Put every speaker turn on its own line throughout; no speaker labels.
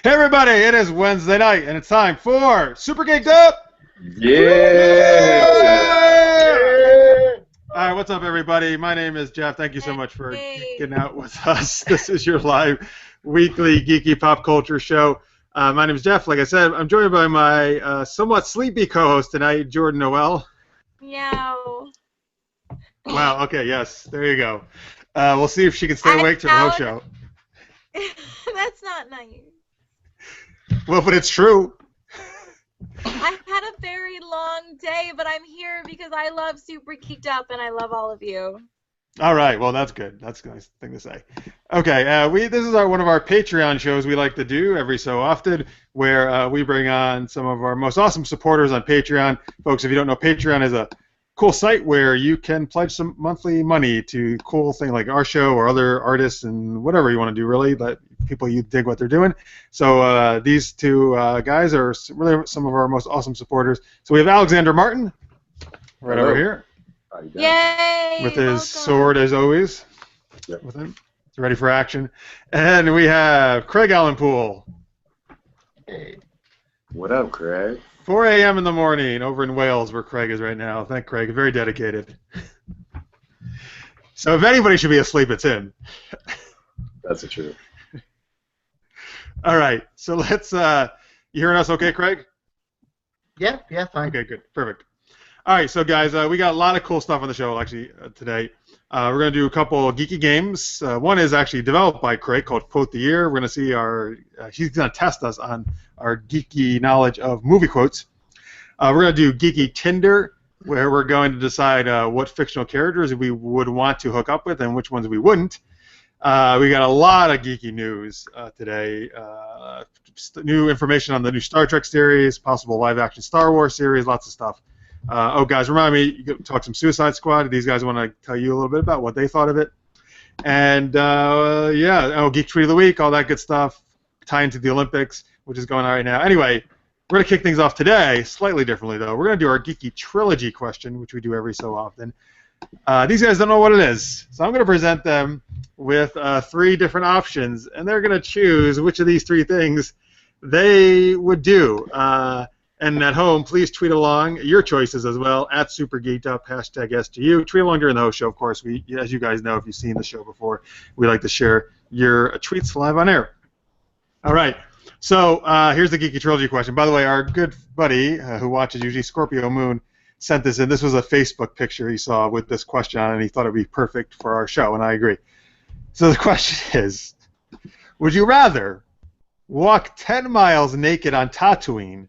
Hey everybody, it is Wednesday night and it's time for Super Geeked Up!
Yeah!
Alright, what's up everybody? My name is Jeff. Thank you so much for getting out with us. This is your live weekly geeky pop culture show. My name is Jeff. Like I said, I'm joined by my somewhat sleepy co-host tonight, Jordan Noel.
Meow.
Wow, okay, yes, there you go. We'll see if she can stay awake to the whole show.
That's not nice.
Well, but it's true.
I've had a very long day, but I'm here because I love Super Geeked Up and I love all of you.
All right, well that's good. That's a nice thing to say. Okay, this is one of our Patreon shows we like to do every so often, where we bring on some of our most awesome supporters on Patreon. Folks, if you don't know, Patreon is a cool site where you can pledge some monthly money to cool things like our show or other artists and whatever you want to do, really. Let people you dig what they're doing. So these two guys are really some of our most awesome supporters. So we have Alexander Martin, right over here.
Yay!
With his sword, as always.
Yep.
With him. He's ready for action. And we have Craig Allen Poole.
Hey. What up, Craig?
4 a.m. in the morning over in Wales, where Craig is right now. Thank Craig. Very dedicated. So if anybody should be asleep, it's him.
That's the truth.
All right. So let's. You hearing us okay, Craig?
Yeah, fine.
Okay, good. Perfect. All right, so guys, we got a lot of cool stuff on the show actually today. We're going to do a couple geeky games. One is actually developed by Craig called Quote the Year. We're going to see he's going to test us on our geeky knowledge of movie quotes. We're going to do Geeky Tinder, where we're going to decide what fictional characters we would want to hook up with and which ones we wouldn't. We got a lot of geeky news today. New information on the new Star Trek series, possible live-action Star Wars series, lots of stuff. Oh, guys, remind me, you can talk some Suicide Squad. These guys want to tell you a little bit about what they thought of it. And, Geek Tweet of the Week, all that good stuff, tying to the Olympics, which is going on right now. Anyway, we're going to kick things off today, slightly differently, though. We're going to do our Geeky Trilogy question, which we do every so often. These guys don't know what it is, so I'm going to present them with 3 different options, and they're going to choose which of these 3 things they would do. And at home, please tweet along your choices as well, at @SuperGeekedUp, #SGU. Tweet along during the host show, of course. As you guys know, if you've seen the show before, we like to share your tweets live on air. All right, so here's the Geeky Trilogy question. By the way, our good buddy who watches usually, Scorpio Moon, sent this in. This was a Facebook picture he saw with this question on it, and he thought it would be perfect for our show, and I agree. So the question is, would you rather walk 10 miles naked on Tatooine,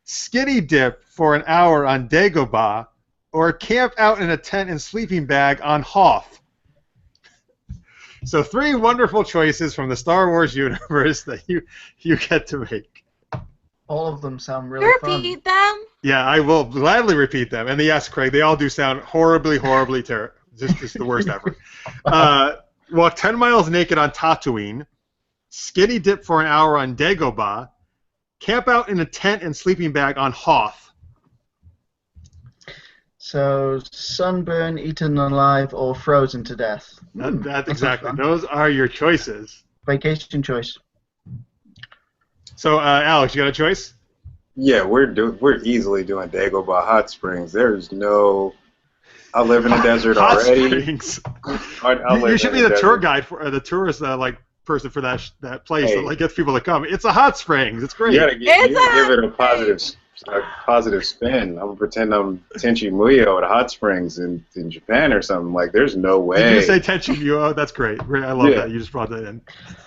skinny dip for an hour on Dagobah, or camp out in a tent and sleeping bag on Hoth? So 3 wonderful choices from the Star Wars universe that you get to make.
All of them sound really fun.
Repeat them?
Yeah, I will gladly repeat them. And yes, Craig, they all do sound horribly, horribly terrible. Just the worst ever. Walk 10 miles naked on Tatooine, skinny dip for an hour on Dagobah, camp out in a tent and sleeping bag on Hoth.
So, sunburn, eaten alive, or frozen to death.
That's exactly. Those are your choices.
Vacation choice.
So, Alex, you got a choice?
Yeah, we're easily doing Dagobah Hot Springs. There's no. I live in the desert
Hot
already.
Springs. You should be the tour guide for the tourist person for that place that gets people to come. It's a hot springs. It's great.
You gotta give it a positive spin. I'm gonna pretend I'm Tenchi Muyo at a hot springs in Japan or something. Like, there's no way.
Did you say Tenchi Muyo? That's great. I love that. You just brought that in.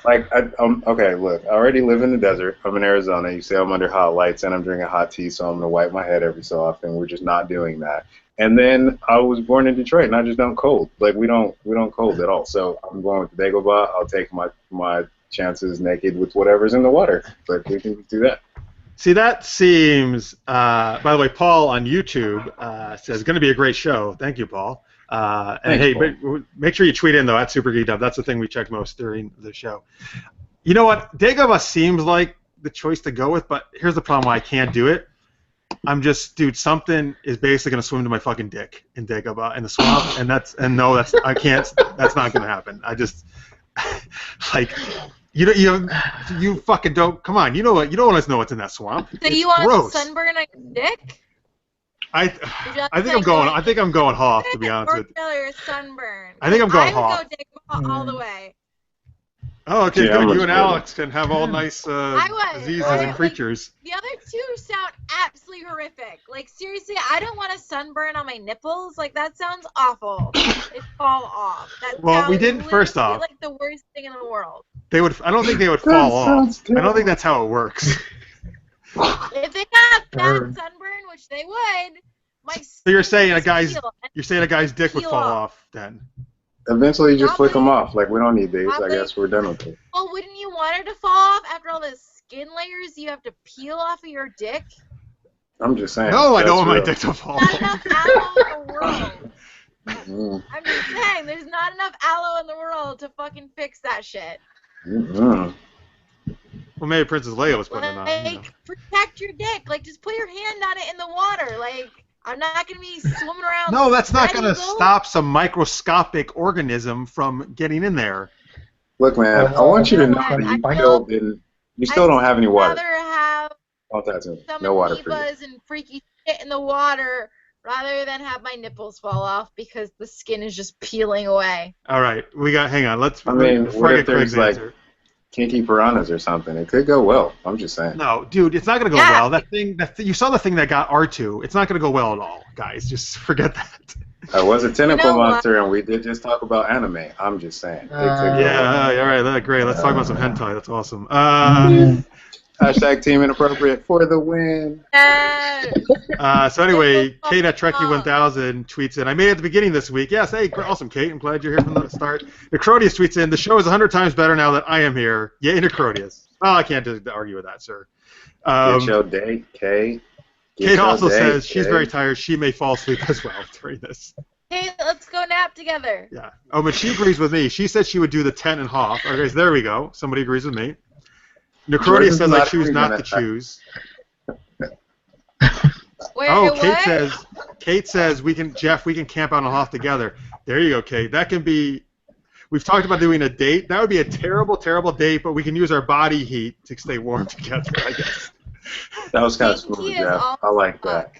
Like, okay, look. I already live in the desert. I'm in Arizona. You say I'm under hot lights and I'm drinking hot tea, so I'm gonna wipe my head every so often. We're just not doing that. And then I was born in Detroit, and I just don't cold. Like, we don't cold at all. So I'm going with the Dagobah. I'll take my chances naked with whatever's in the water. Like, we can do that.
See, that seems. By the way, Paul on YouTube says going to be a great show. Thank you, Paul. Thanks, Paul. Make sure you tweet in though at Super Geeked Up. That's the thing we check most during the show. You know what? Dagobah seems like the choice to go with, but here's the problem: why I can't do it. Dude, something is basically gonna swim to my fucking dick in Dagobah in the swamp, I can't. That's not gonna happen. I just like You fucking don't. Come on, you know what? You don't want to know what's in that swamp.
So
It's
you want
gross.
sunburn on your dick?
I think I'm going Hoff, to be honest with you.
Or sunburn.
I think I'm going
I would
Hoff.
go dick all the way.
Oh, okay,
Yeah,
good.
I'm
You and
much better.
Alex can have all nice diseases
I
and
would.
creatures.
The other two sound absolutely horrific. Like, seriously, I don't want a sunburn on my nipples. Like, that sounds awful. They fall off. That
Well, we
sounds
didn't. First
literally
off,
like the worst thing in the world.
they would. I don't think they would
That
fall off.
sounds
I don't
terrible.
think that's how it works.
If they got bad
Burn.
sunburn, which they would, my
So you're saying a
skin would
guy's dick would
peel
fall
off.
off then?
Eventually, you just flick them
Probably.
off. Like, we don't need these. I
Probably.
guess we're done with it.
Well, wouldn't you want it to fall off after all the skin layers you have to peel off of your dick?
I'm just saying.
No, I
that's
don't want my
real.
dick to fall
Not
off.
enough aloe in the world.
Mm,
I'm just saying, there's not enough aloe in the world to fucking fix that shit.
mm.
Well, maybe Princess Leia was putting it on. You know.
Like, protect your dick. Like, just put your hand on it in the water. Like, I'm not gonna be swimming around.
No, that's not
spread
going to
eagle.
stop some microscopic organism from getting in there.
Look, man, I want you to know
I
that you still don't have any water.
I'd rather have
Don't touch me.
some
No water for you.
amoebas and freaky shit in the water rather than have my nipples fall off because the skin is just peeling away.
All right, hang on. Let's.
I mean,
before
what
I
if
get Craig's
there's, like,
answer.
Kinky piranhas or something? It could go well. I'm just saying.
No, dude, it's not going to go
Yeah.
well. You saw the thing that got R2. It's not going to go well at all, guys. Just forget that.
It was a tentacle
You know what?
monster, and we did just talk about anime. I'm just saying. It could go well.
Yeah, all right, great. Let's talk about some hentai. That's awesome.
Hashtag team inappropriate for the win.
So anyway, Kate at Trekkie1000 tweets in, I made it at the beginning this week. Yes, hey, awesome, Kate. I'm glad you're here from the start. Necrodius tweets in, the show is 100 times better now that I am here. Yay, Necrodius. Well, I can't argue with that, sir.
Get your day, Kate. Get
Kate
your
also
day,
says she's
Kate.
very tired. She may fall asleep as well during this.
Hey, let's go nap together.
Yeah. Oh, but she agrees with me. She said she would do the 10 and Hoff. Okay, so there we go. Somebody agrees with me. Necrodius
Jordan's
says I
not
choose
agreeing
not
on
to
that.
choose.
Wait,
Oh,
what?
Kate says we can camp out on Hoff together. There you go, Kate. That can be. We've talked about doing a date. That would be a terrible, terrible date, but we can use our body heat to stay warm together, I guess.
That was kind of
Kinky
smooth,
is
Jeff.
all
I like that.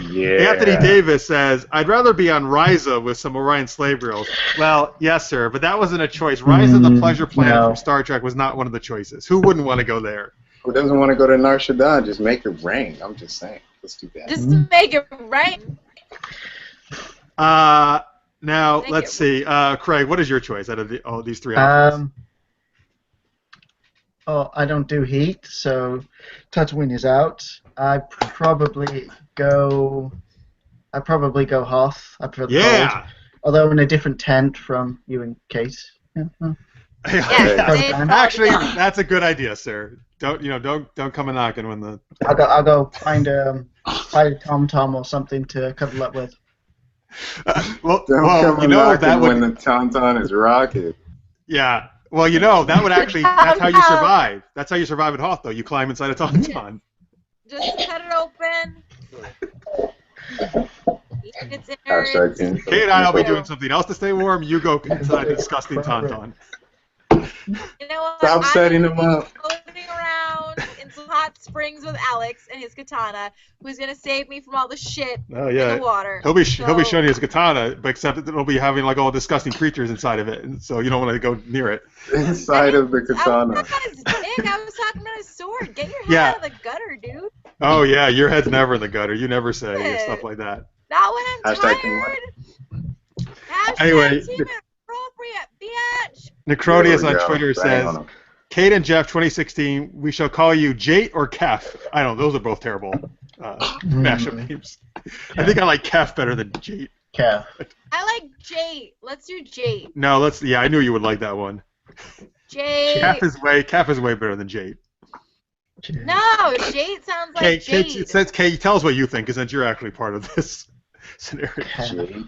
Yeah.
Anthony Davis says, I'd rather be on Ryza with some Orion slave girls. Well, yes, sir, but that wasn't a choice. Ryza the Pleasure Planet
no.
from Star Trek was not one of the choices. Who wouldn't want to go there?
Who doesn't want to go to Nar Shaddaa? Just make it rain. I'm just saying. Let's do that.
Just to make it right.
Now,
Thank
let's
you.
see. Craig, what is your choice out of these three options?
I don't do heat, so Tatooine is out. I'd probably go Hoth. I prefer the cold.
Yeah!
Although in a different tent from you and Kate. Yeah, well.
Yeah,
they-
Actually, that's a good idea, sir. Don't come a knocking when the.
I'll go find a Tom or something to cuddle up with.
Well,
Don't come
that
knocking when
would.
the Tauntaun is rocking.
Yeah. Well, that would actually. That's how you survive. That's how you survive at Hoth, though. You climb inside a tauntaun.
Just cut it open. It's
Hashtag team.
Kate and I will be doing something else to stay warm. You go inside the disgusting tauntaun.
You know what?
Stop setting them up.
Floating around in some hot springs with Alex and his katana, who's gonna save me from all the shit
Oh
in
yeah.
the water.
He'll be showing you his katana, but except it'll be having like all disgusting creatures inside of it, and so you don't want to go near it.
Inside of the
I was
katana.
talking about his dick. I was talking about his sword. Get your head
Yeah.
out of the gutter, dude.
Oh yeah, your head's never in the gutter. You never say
Yeah.
stuff like that.
Not when I'm
Hashtag team
tired. Hashtag
Anyway,
team inappropriate, bitch.
There
There
on
we go.
Twitter
Bang
says,
on 'em.
Kate and Jeff 2016, we shall call you Jate or Kef. I don't know, those are both terrible mashup names. I think I like Kef better than Jate.
Yeah.
I like Jate. Let's do Jate.
No, I knew you would like that one.
Jate.
Kef is way better than Jate.
No, Jate sounds like Jade.
It says Kate, tell us what you think, because since you're actually part of this scenario.
Jade.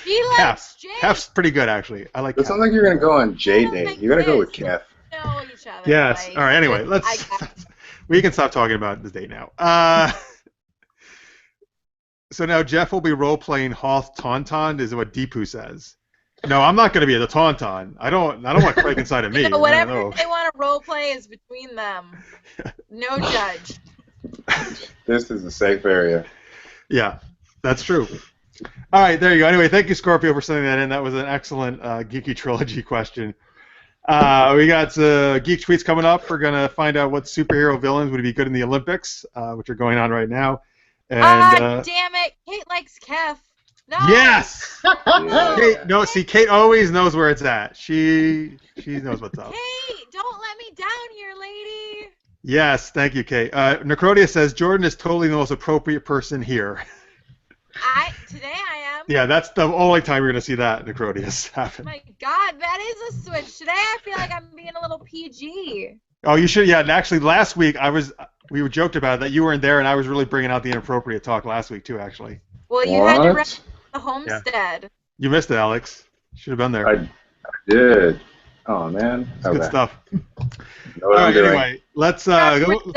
She likes Jade.
Kef's pretty good, actually. I like
It
Kef.
sounds like you're gonna go on J
don't
date.
think
You gotta go
it
with
is.
Kef.
Know each other.
Yes.
like,
All right. Anyway,
I-
we can stop talking about the date now. So now Jeff will be role playing Hoth Tauntaun, is what Deepu says. No, I'm not going to be the Tauntaun. I don't want Craig inside of me.
You know,
I
whatever
don't know.
they want to role play is between them. No judge.
This is a safe area.
Yeah, that's true. All right, there you go. Anyway, thank you, Scorpio, for sending that in. That was an excellent Geeky Trilogy question. We got Geek Tweets coming up. We're going to find out what superhero villains would be good in the Olympics, which are going on right now. And,
damn it. Kate likes Kef. No.
Yes!
Yeah.
Kate, no, see, Kate always knows where it's at. She knows what's up.
Kate, don't let me down here, lady.
Yes, thank you, Kate. Necrodia says, Jordan is totally the most appropriate person here.
Today I am.
Yeah, that's the only time you're going to see that, Necrodius, happen.
My God, that is a switch. Today I feel like I'm being a little PG.
Oh, you should, yeah. And actually, last week, we were joked about it, that you weren't there, and I was really bringing out the inappropriate talk last week, too, actually.
Well, you had to rep the homestead.
You missed it, Alex. Should have been there.
I did. Oh, man.
Good stuff.
All right,
anyway, let's go.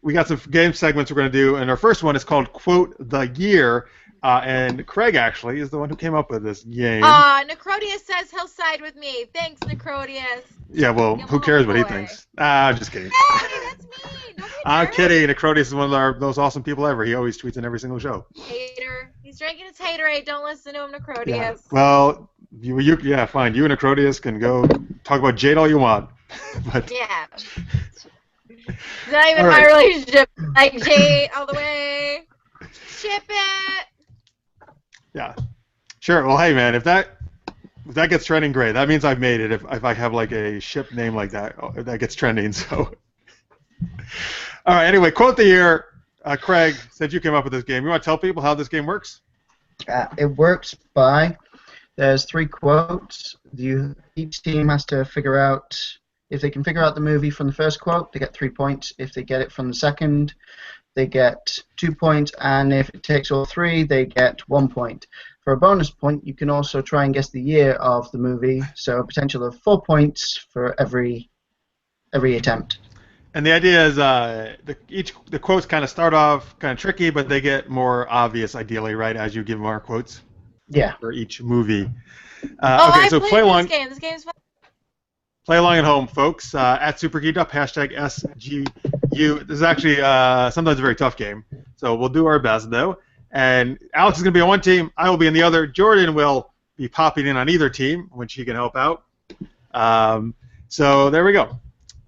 We got some game segments we're going to do, and our first one is called Quote the Year, and Craig, actually, is the one who came up with this game.
Necrodius says he'll side with me. Thanks, Necrodius.
Yeah, well, who cares what he thinks? I'm just kidding.
Hey, that's me. Don't be
I'm kidding. Necrodius is one of our most awesome people ever. He always tweets in every single show.
Hater. He's drinking his haterade. Don't listen to him, Necrodius.
Yeah. Well, yeah, fine. You and Necrodius can go talk about Jade all you want. But
yeah. It's not even my relationship. Like Jade all the way. Ship it.
Yeah. Sure. Well, hey, man, if that gets trending, great. That means I've made it. If I have like a ship name like that, that gets trending. So. All right. Anyway, quote the year. Craig, since you came up with this game, you want to tell people how this game works?
It works by there's 3 quotes. Each team has to figure out. If they can figure out the movie from the first quote, they get 3 points. If they get it from the second, they get 2 points. And if it takes all 3, they get 1 point. For a bonus point, you can also try and guess the year of the movie. So a potential of 4 points for every attempt.
And the idea is the quotes kind of start off kind of tricky, but they get more obvious, ideally, right, as you give more quotes.
Yeah.
For each movie.
Okay,
so play along.
This game's fun.
Play along at home, folks. At Super Geeked Up, hashtag SGU. This is actually sometimes a very tough game, so we'll do our best, though. And Alex is going to be on one team. I will be on the other. Jordan will be popping in on either team when she can help out. So there we go.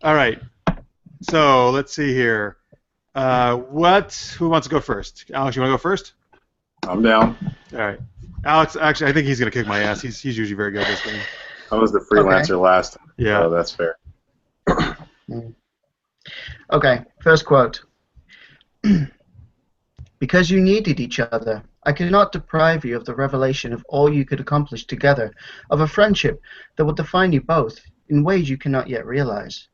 All right. So let's see here. Who wants to go first? Alex, you want to go first?
I'm down.
All right. Alex, actually, I think he's going to kick my ass. He's usually very good at this game.
I was the freelancer last time.
Yeah.
So that's fair.
Okay, first quote. Because you needed each other, I could not deprive you of the revelation of all you could accomplish together, of a friendship that will define you both in ways you cannot yet realize.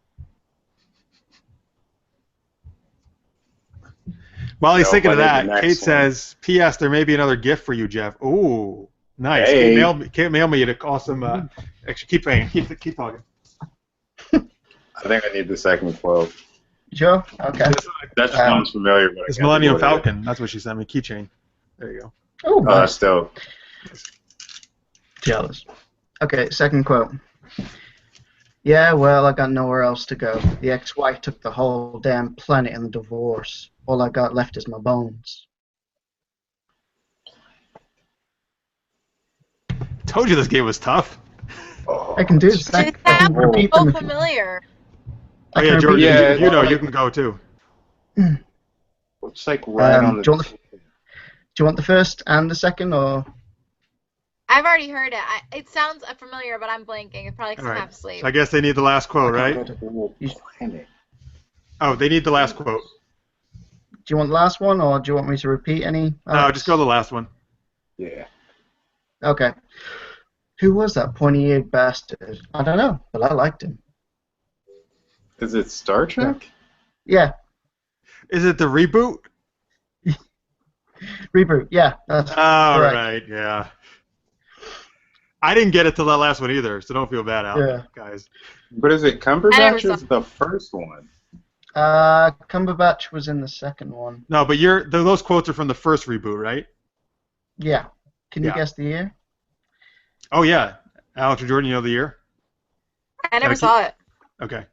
While he's thinking of that, Kate
one.
says, P.S. There may be another gift for you, Jeff. Ooh, nice.
Hey.
Kate mailed me an awesome. Actually, keep playing. Keep talking.
I think I need the second quote.
Sure? Okay.
That sounds familiar. But
It's Millennium Falcon. That's what she sent me. Keychain. There you go.
Oh, nice.
Still.
Jealous. Okay, second quote. Yeah, well, I got nowhere else to go. The ex-wife took the whole damn planet in the divorce. All I got left is my bones.
Told you this game was tough.
I can do this. I can repeat
so
them.
familiar.
Oh yeah, Jordan,
Yeah,
you know
like-
you can go too.
It's like right on the.
Do you want the first and the second, or?
I've already heard it. It sounds familiar, but I'm blanking. It's probably because
All
I'm
right.
half asleep.
So I guess they need the last quote, right?
Planet.
Oh, they need the last quote.
Do you want the last one, or do you want me to repeat any?
No, just go the last one.
Yeah.
Okay. Who was that pointy-eared bastard? I don't know, but I liked him.
Is it Star Trek?
Yeah.
Is it the reboot?
Reboot. Yeah. That's
Oh,
correct.
right, yeah. I didn't get it till that last one either, so don't feel bad out,
Yeah.
guys.
But is it
I never
Cumberbatch
saw-
or is it the first one?
Cumberbatch was in the second one.
No, but those quotes are from the first reboot, right?
Yeah. Can you
Yeah.
guess the year?
Oh yeah, Alex or Jordan, you know the year?
I never
Gotta
saw it.
Okay.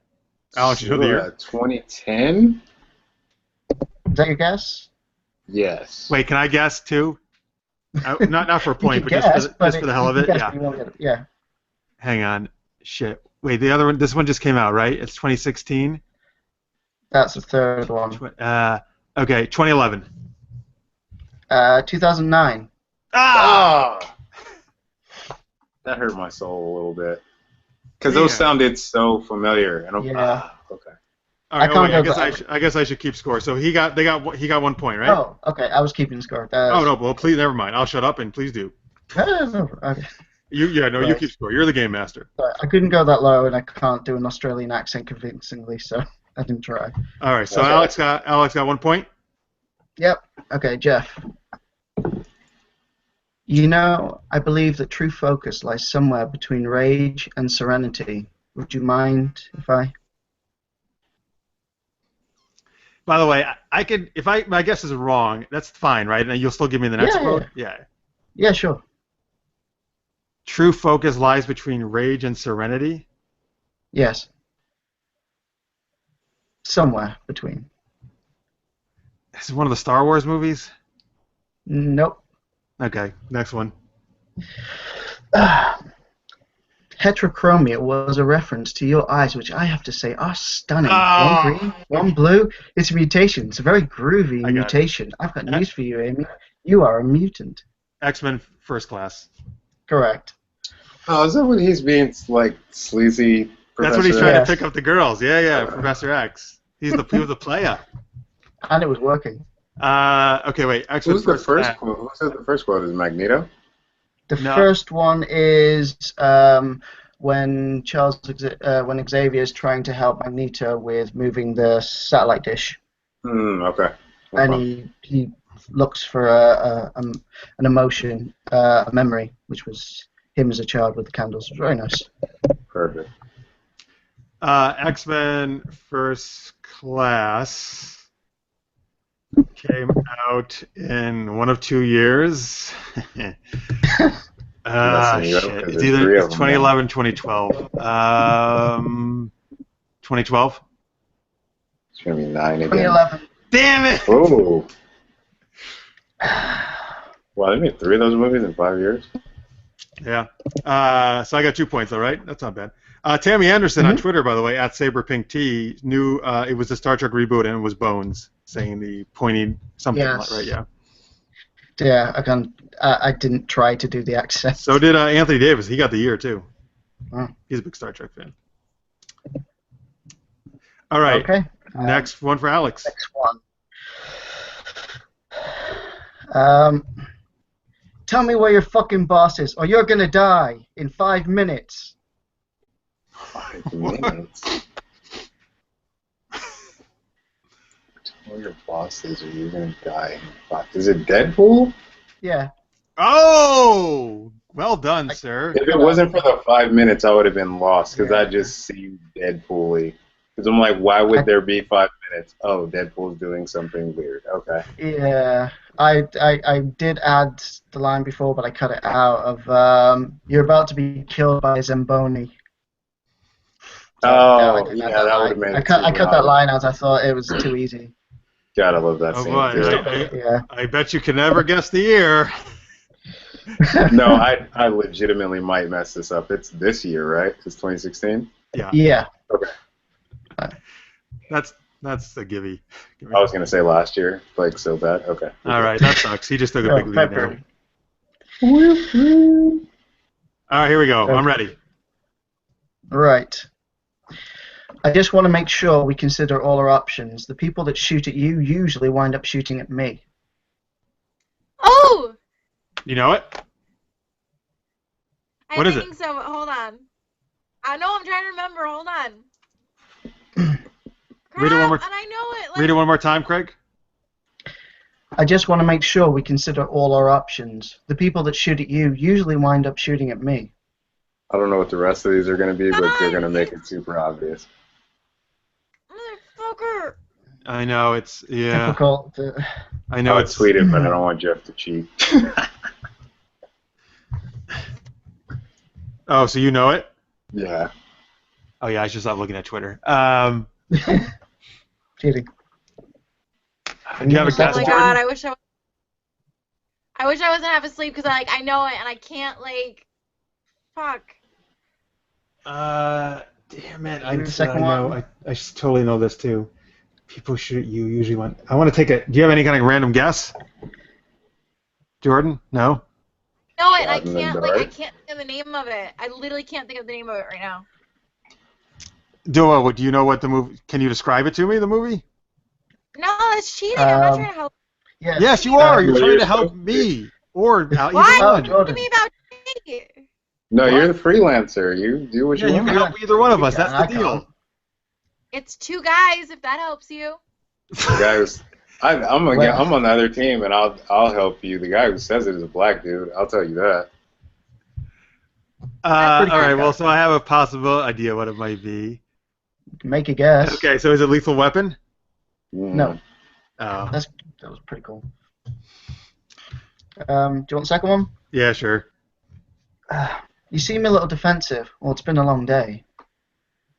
Alex, you know the year?
2010?
Is that your guess?
Yes.
Wait, can I guess too? Not for a
You
point,
could
but
guess,
just for the hell
you
of
can
it.
guess,
Yeah.
but you won't get it. Yeah,
Hang on. Shit. Wait, the other one. This one just came out, right? It's 2016.
that's the third one.
Okay, 2011.
2009.
Ah!
Ah! That hurt my soul a little bit. Because
Yeah.
those sounded so familiar. And
Yeah.
okay.
All right.
I can't
Wait,
go back.
I guess I should keep score. So he got 1 point, right?
Oh, okay. I was keeping score.
Oh no. Well, please, never mind. I'll shut up and please do.
Okay.
You
Right.
keep score. You're the game master.
Sorry, I couldn't go that low, and I can't do an Australian accent convincingly, so I didn't try.
All right. So
That's
Alex got 1 point.
Yep. Okay, Jeff. You know, I believe that true focus lies somewhere between rage and serenity. Would you mind if I?
By the way, I could if my guess is wrong, that's fine, right? And you'll still give me the next
Yeah,
quote. Yeah.
Yeah, sure.
True focus lies between rage and serenity.
Yes. Somewhere between.
This is one of the Star Wars movies.
Nope.
Okay, next one.
Heterochromia was a reference to your eyes, which I have to say are stunning.
Oh.
One green, one blue. It's a mutation. It's a very groovy
I got it.
mutation. I've got news for you, Amy. You are a mutant.
X-Men First Class.
Correct.
Oh, is that what he's being, like, sleazy?
That's what he's
Professor
trying
X?
to pick up the girls. Yeah, Professor X. He was the player.
And it was working.
Okay, wait. X-Men
Who's the
First
first
Class.
quote? Who said the first quote? Is Magneto?
The
No.
first one is when when Xavier is trying to help Magneto with moving the satellite dish,
Okay.
and he looks for an emotion, a memory, which was him as a child with the candles. It was very nice.
Perfect.
X-Men First Class came out in one of 2 years.
Messing you up
Shit.
'cause
It's
there's
either
3 of them
2011, 2012. 2012.
It's going to be 9 again.
2011.
Damn it!
Oh. Wow, they made 3 of those movies in 5 years?
Yeah. So I got 2 points, all right? That's not bad. Tammy Anderson on Twitter, by the way, at SaberPinkT, knew it was the Star Trek reboot and it was Bones, saying the pointy something,
Yes.
right? Yeah.
Yeah, I didn't try to do the accent.
So did Anthony Davis. He got the year, too.
Wow.
He's a big Star Trek fan. All right.
Okay.
Next one for Alex.
Next one. Tell me where your fucking boss is, or you're gonna die in 5 minutes.
5 minutes. Tell your boss is or you're going to die. Is it Deadpool?
Yeah.
Oh! Well done, sir.
If it wasn't for the 5 minutes, I would have been lost because
Yeah.
I just seem Deadpool-y. Because I'm like, why would there be 5 minutes? Oh, Deadpool's doing something weird. Okay.
Yeah. I did add the line before, but I cut it out of you're about to be killed by a Zamboni. So, I didn't add
that would
line.
have made
I
it
cut
super
that
hot.
line out. I thought it was too easy.
God, I love that
Oh,
scene.
boy.
too.
Yeah.
I bet you can never guess the year.
No, I legitimately might mess this up. It's this year, right? It's 2016?
Yeah.
Yeah.
Okay.
That's a givey.
I was going to say last year, like so bad. Okay.
All right, that sucks. He just took a
Oh,
big lead there.
Pepper.
All right, here we go. I'm ready.
Right. I just want to make sure we consider all our options. The people that shoot at you usually wind up shooting at me.
Oh!
You know it? What
I
is it?
think so, but hold on. I know I'm trying to remember. Hold on.
Read it one more-
Crap, and I know it. Like,
Read it one more time, Craig.
I just want to make sure we consider all our options. The people that shoot at you usually wind up shooting at me.
I don't know what the rest of these are going to be, but they're going to make it super obvious.
Motherfucker.
I know it's
Difficult.
I know
I'll
it's
tweet it, but I don't want Jeff to cheat.
Oh, so you know it?
Yeah.
Oh yeah, I should stop looking at Twitter.
Cheating.
Do you have a
Oh
guess,
Oh my
Jordan?
god, I wish I wasn't half asleep because I know it and I can't fuck.
Damn it!
The second
know.
one?
I totally know this too. People shoot you usually want. I want to take a. Do you have any kind of random guess, Jordan? No.
I know it and I
Shot in the
can't
dark.
I can't think of the name of it. I literally can't think of the name of it right now.
Do you know what the movie? Can you describe it to me? The movie?
No, that's cheating. I'm not trying to help.
Yes.
Yes, you are. You're
Well,
trying
you're
to help
supposed
me or either
Why?
Oh,
one.
Talk to
Jordan.
me about cheating.
No,
What?
you're the freelancer. You do what
Yeah,
you
you
want.
can help either one of us. That's
I
the deal.
can't.
It's two guys, if that helps you.
The guy who's, I'm on the other team, and I'll help you. The guy who says it is a black dude. I'll tell you that.
All
pretty
right.
good.
Well, so I have a possible idea what it might be.
Make a guess.
Okay. So is it Lethal Weapon?
No.
Oh.
That was pretty cool. Do you want the second one?
Yeah. Sure.
You seem a little defensive. Well, it's been a long day.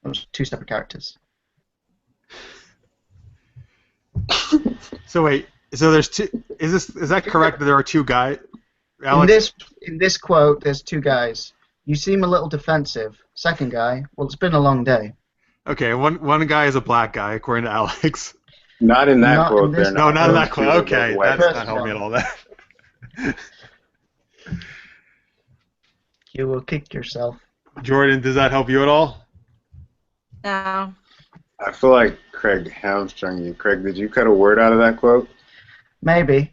Those two separate characters.
So wait. So there's two. Is that correct that there are two guys? Alex?
In this quote, there's two guys. You seem a little defensive. Second guy, well, it's been a long day.
Okay. One guy is a black guy, according to Alex.
Not in that
Not
quote.
in this-
They're
No, not in that
Those two
quote.
are
Okay,
both
that's
white.
not helping me at all. That.
You will kick yourself.
Jordan, does that help you at all?
No.
I feel like Craig hamstrung you. Craig, did you cut a word out of that quote?
Maybe.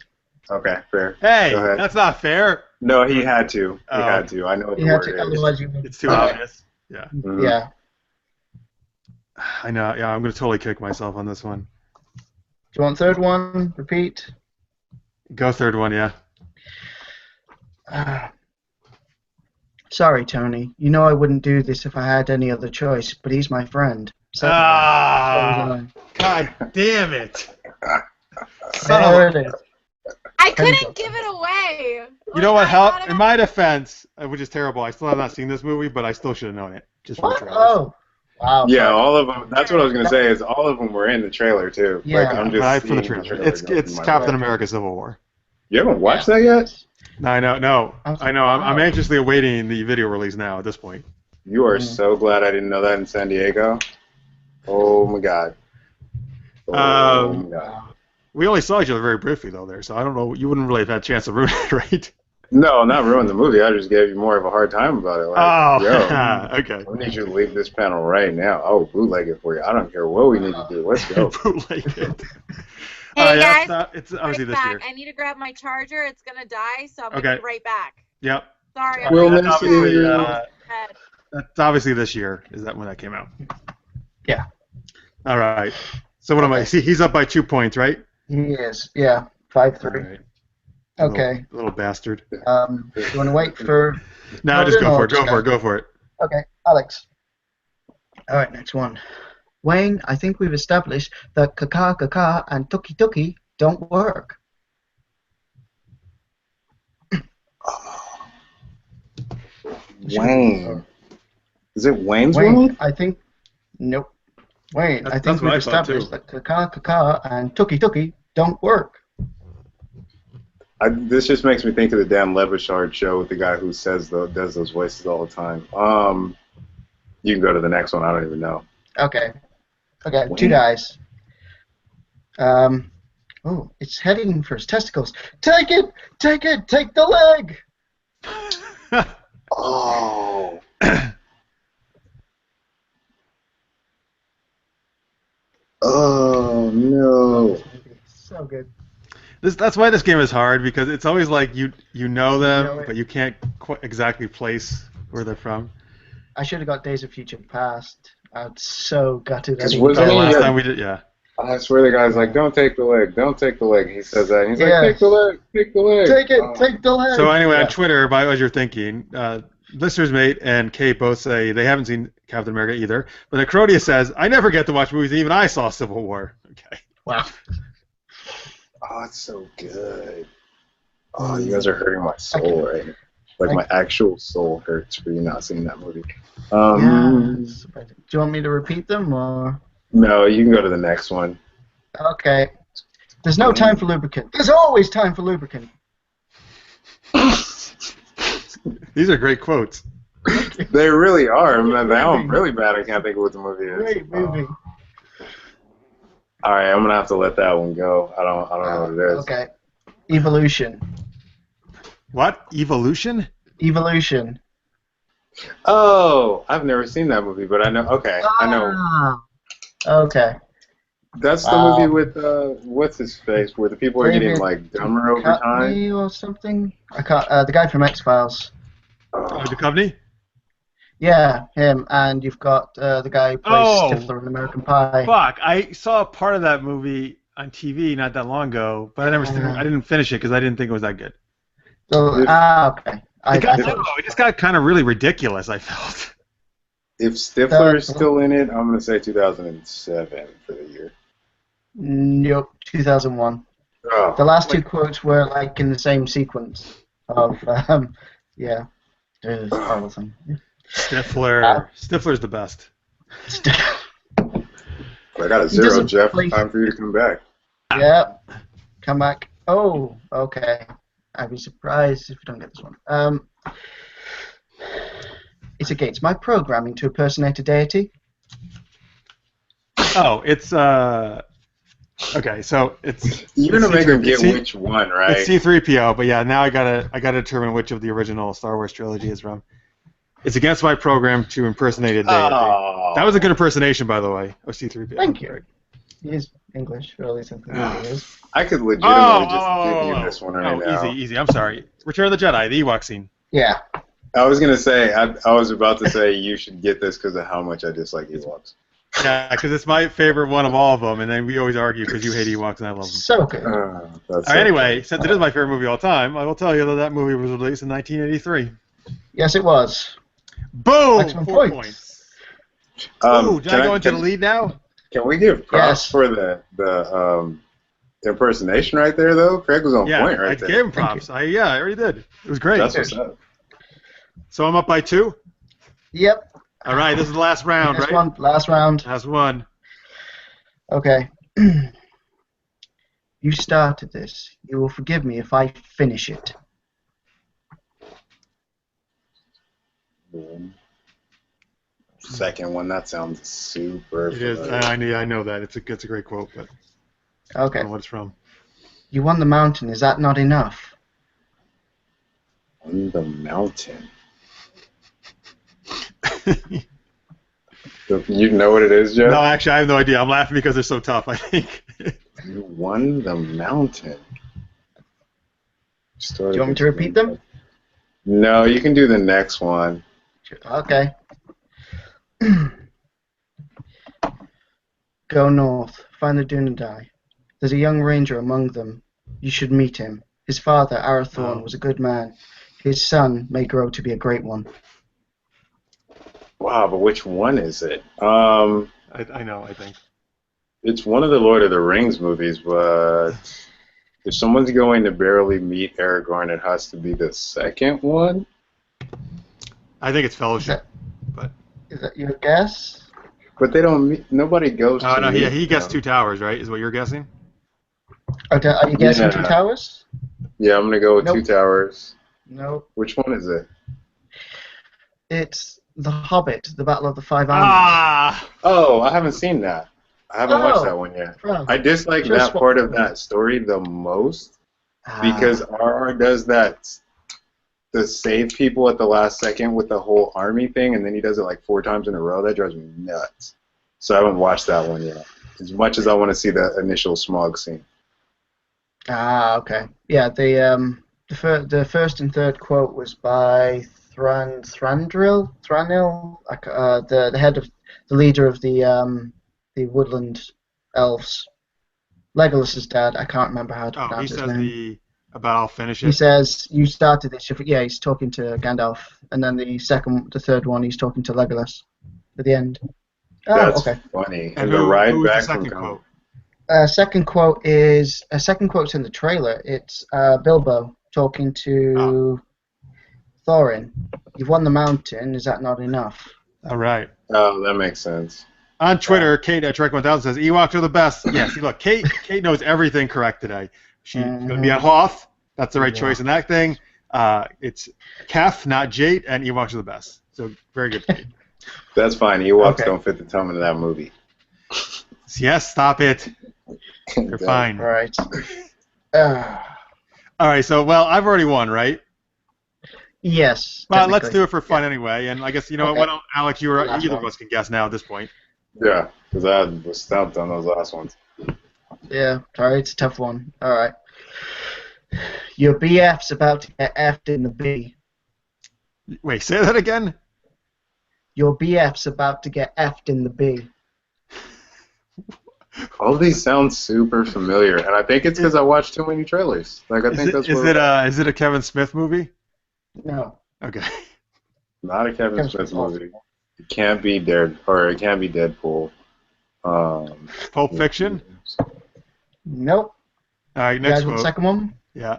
Okay, fair.
Hey,
Go ahead.
that's not fair.
No, he had to. He
Oh.
had to. I know what
You
the
had
word
to,
is.
otherwise you would.
It's too obvious. Yeah.
Mhm.
Yeah.
I know. Yeah, I'm gonna totally kick myself on this one.
Do you want third one? Repeat.
Go third one, yeah.
Sorry, Tony. You know I wouldn't do this if I had any other choice, but he's my friend. Second
Ah, God damn it! Son
There
of a-
it is.
I couldn't give it away.
You know what?
I thought
In my defense, which is terrible, I still have not seen this movie, but I still should have known it just from the
What?
trailers.
Oh. Wow.
Yeah,
sorry.
all of them. That's what I was gonna say. Is all of them were in the trailer too.
Yeah.
Like, I'm just
but I from the
seeing
trailer.
trailer
It's
go through
it's
my
Captain
brain.
America: Civil War.
You haven't watched that yet?
No, I know. No, I know. I'm
Wow.
anxiously awaiting the video release now. At this point.
You are so glad I didn't know that in San Diego. Oh my god. Oh my god.
We only saw each other very briefly though there, so I don't know. You wouldn't really have had a chance to ruin it, right?
No, not ruin the movie. I just gave you more of a hard time about it. Like,
Oh,
yo,
okay.
we need you to leave this panel right now. Oh, bootleg it for you. I don't care what we need to do. Let's go.
Bootleg it.
Hey,
yeah,
guys,
it's obviously
right
this
back.
year.
I need to grab my charger. It's gonna die, so I'm gonna
Okay.
be right back.
Yep.
Sorry.
We'll
I'm
miss
really
you.
sorry.
That's obviously this year. Is that when that came out?
Yeah.
All right. So what am I? See, he's up by 2 points, right?
He is. Yeah. 5-3.
All right.
Okay.
Little bastard.
You want to wait for?
No, just go for it.
Just
Go for it.
Okay, Alex. All right, next one. Wayne, I think we've established that kaka and tuki tuki don't work.
Wayne. Is it Wayne's
Wayne,
World?
I think. Nope. Wayne, I
That's
think
what
we've
I thought,
established
too.
that kaka and tuki tuki don't work.
This just makes me think of the Dan Levishard show with the guy who does those voices all the time. You can go to the next one. I don't even know.
Okay. Okay,
Wayne.
two guys. Oh, it's heading for his testicles. Take it! Take it! Take the leg!
Oh. Oh no.
So good.
That's why this game is hard, because it's always like you know them,
know it.
but you can't exactly place where they're from.
I should have got Days of Future Past. I'm so gutted. I
'Cause
didn't
wasn't
get
Oh,
he-
it.
last
yeah.
time we did, yeah.
I swear the guy's like, don't take the leg, don't take the leg. He says that. And he's
Yeah.
like, take the leg, take the leg.
Take it!
Oh.
Take the leg!
So anyway,
Yeah.
on Twitter, by as you're thinking, listeners mate and Kate both say they haven't seen Captain America either. But Acrodia says, I never get to watch movies, and even I saw Civil War. Okay.
Wow.
Oh, it's so good. Oh, you guys are hurting my soul right now. Like my actual soul hurts for you not seeing that movie.
Yeah. Do you want me to repeat them or?
No, you can go to the next one.
Okay. There's no time for lubricant. There's always time for lubricant.
These are great quotes.
They really are. Now I'm really bad. I can't think of what the movie is.
Great movie.
All right, I'm gonna have to let that one go. I don't know what it is.
Okay. Evolution.
What? Evolution?
Evolution.
Oh, I've never seen that movie, but I know. Okay, I know.
Okay.
That's the movie with what's his face, where the people are getting like dumber over time.
Or something. I can't. The guy from X-Files.
Oh, Duchovny?
Yeah, him. And you've got the guy who plays Stifler in American Pie.
Fuck! I saw part of that movie on TV not that long ago, but I didn't finish it because I didn't think it was that good.
So, okay.
It just got kind of really ridiculous, I felt.
If Stifler is still in it, I'm gonna say 2007 for the year.
Nope, 2001.
Oh,
The last two quotes were like in the same sequence of yeah. Horrible thing.
Stifler. Stifler's the best.
I got a 0, Jeff. Time for you to come back.
Yep. Come back. Oh, okay. I'd be surprised if we don't get this one. It's against my programming to impersonate a deity.
Oh, it's okay, so it's
you're gonna make him get which one, right?
It's C-3PO, but yeah, now I gotta determine which of the original Star Wars trilogy is from. It's against my program to impersonate a deity.
Oh.
That was a good impersonation, by the way, of C-3PO.
Thank you. He is English, or at least something he is.
I could legitimately just give you this one right now.
Easy. I'm sorry. Return of the Jedi, the Ewok scene.
Yeah.
I was gonna say, I was about to say you should get this because of how much I dislike Ewoks.
Yeah, because it's my favorite one of all of them, and then we always argue because you hate Ewoks and I love them.
So good.
Anyway, since it is my favorite movie of all time, I will tell you that movie was released in 1983.
Yes, it was.
Boom!
Excellent
4 points. Ooh, can I go into the lead now?
Can we give props for the impersonation right there, though? Craig was on point right there.
I gave him props. I already did. It was great.
That's what's up.
So I'm up by 2?
Yep.
All right, this is the last round, right?
Last round.
Last one.
Okay. You started this. You will forgive me if I finish it.
Second one, that sounds super
It is. I know that. It's a great quote, but
okay.
I don't know what it's from.
You won the mountain. Is that not enough?
On the mountain. You know what it is, Jeff?
No, actually, I have no idea. I'm laughing because they're so tough, I think.
You won the mountain.
Do you want me to repeat them?
No, you can do the next one.
Okay. Go north. Find the Dunedain. There's a young ranger among them. You should meet him. His father, Arathorn, was a good man. His son may grow to be a great one.
Wow, but which one is it?
I know, I think.
It's one of the Lord of the Rings movies, but if someone's going to barely meet Aragorn, it has to be the second one?
I think it's Fellowship.
Is that your guess?
But they don't meet, nobody goes to meet
he guessed Two Towers, right? Is what you're guessing?
Okay, are you guessing Two Towers?
Yeah, I'm going to go with Two Towers.
Nope.
Which one is it?
It's The Hobbit, The Battle of the Five Armies.
Oh, I haven't seen that. I haven't watched that one yet. I dislike that part of that story the most because RR does that to save people at the last second with the whole army thing, and then he does it like 4 times in a row. That drives me nuts. So I haven't watched that one yet. As much as I want to see the initial smog scene.
Okay. Yeah, the first and third quote was by Thranduil, the head of the leader of the woodland elves. Legolas's dad. I can't remember how to pronounce his name.
About I'll finish it.
He says you started this. Yeah, he's talking to Gandalf, and then the third one, he's talking to Legolas at the end.
That's
okay.
Funny. And the ride back from
quote?
Second quote is second quote's in the trailer. It's Bilbo talking to Thorin, you've won the mountain. Is that not enough?
All right.
Oh, that makes sense.
On Twitter, Kate at Trek1000 says, Ewoks are the best. Yes, look, Kate knows everything correct today. She's going to be on Hoth. That's the right choice in that thing. It's Kef, not Jate, and Ewoks are the best. So, very good, Kate.
That's fine. Ewoks don't fit the tone of that movie.
Yes, stop it. They're fine.
All right.
All right, so, well, I've already won, right?
Yes.
Well, let's do it for fun anyway. And I guess, you know what, Alex, either of us can guess now at this point.
Yeah, because I was stumped on those last ones.
Yeah, sorry, it's a tough one. All right. Your BF's about to get F'd in the B.
Wait, say that again?
Your BF's about to get F'd in the B.
All these sound super familiar, and I think it's because I watched too many trailers. Like I think that's what.
Is it a Kevin Smith movie?
No.
Okay.
Not a Kevin Smith movie. It can't be it can't be Deadpool.
Pulp Fiction?
Nope.
All right, next
one. Second one?
Yeah.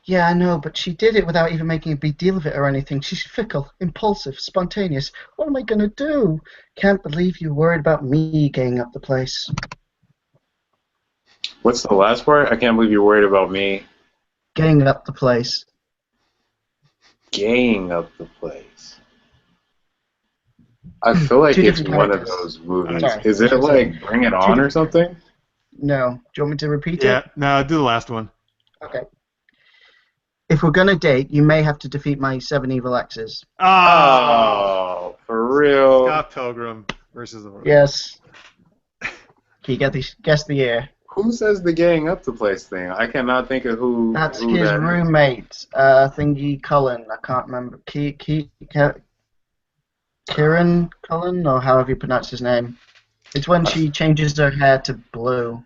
Yeah, I know, but she did it without even making a big deal of it or anything. She's fickle, impulsive, spontaneous. What am I going to do? Can't believe you're worried about me gaying up the place.
What's the last part? I can't believe you're worried about me.
Gaying up the place.
Gaying up the place. I feel like it's one of those movies. Is it like Bring It On or something?
No. Do you want me to repeat it?
Yeah, no, do the last one.
Okay. If we're going to date, you may have to defeat my 7 evil exes.
Oh, for real?
Scott Pilgrim versus the world.
Yes. Can you guess the year?
Who says the gang up the place thing? I cannot think of who.
That's his roommate, Thingy Cullen. I can't remember. Kieran Cullen, or however you pronounce his name. It's when she changes her hair to blue.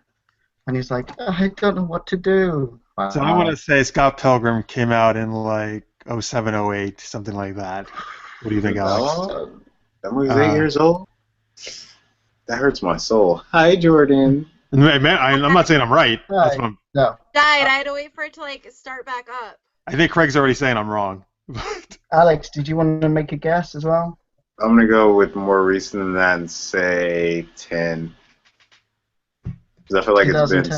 And he's like, I don't know what to do. Wow.
So I want to say Scott Pilgrim came out in like 07, 08, something like that. What do you think, Alex?
That movie's 8 years old? That hurts my soul. Hi, Jordan.
Man, I'm not saying I'm right. That's what
No.
Died. I had to wait for it to like start back up.
I think Craig's already saying I'm wrong.
Alex, did you want to make a guess as well?
I'm going to go with more recent than that and say 10. Because I feel like it's been...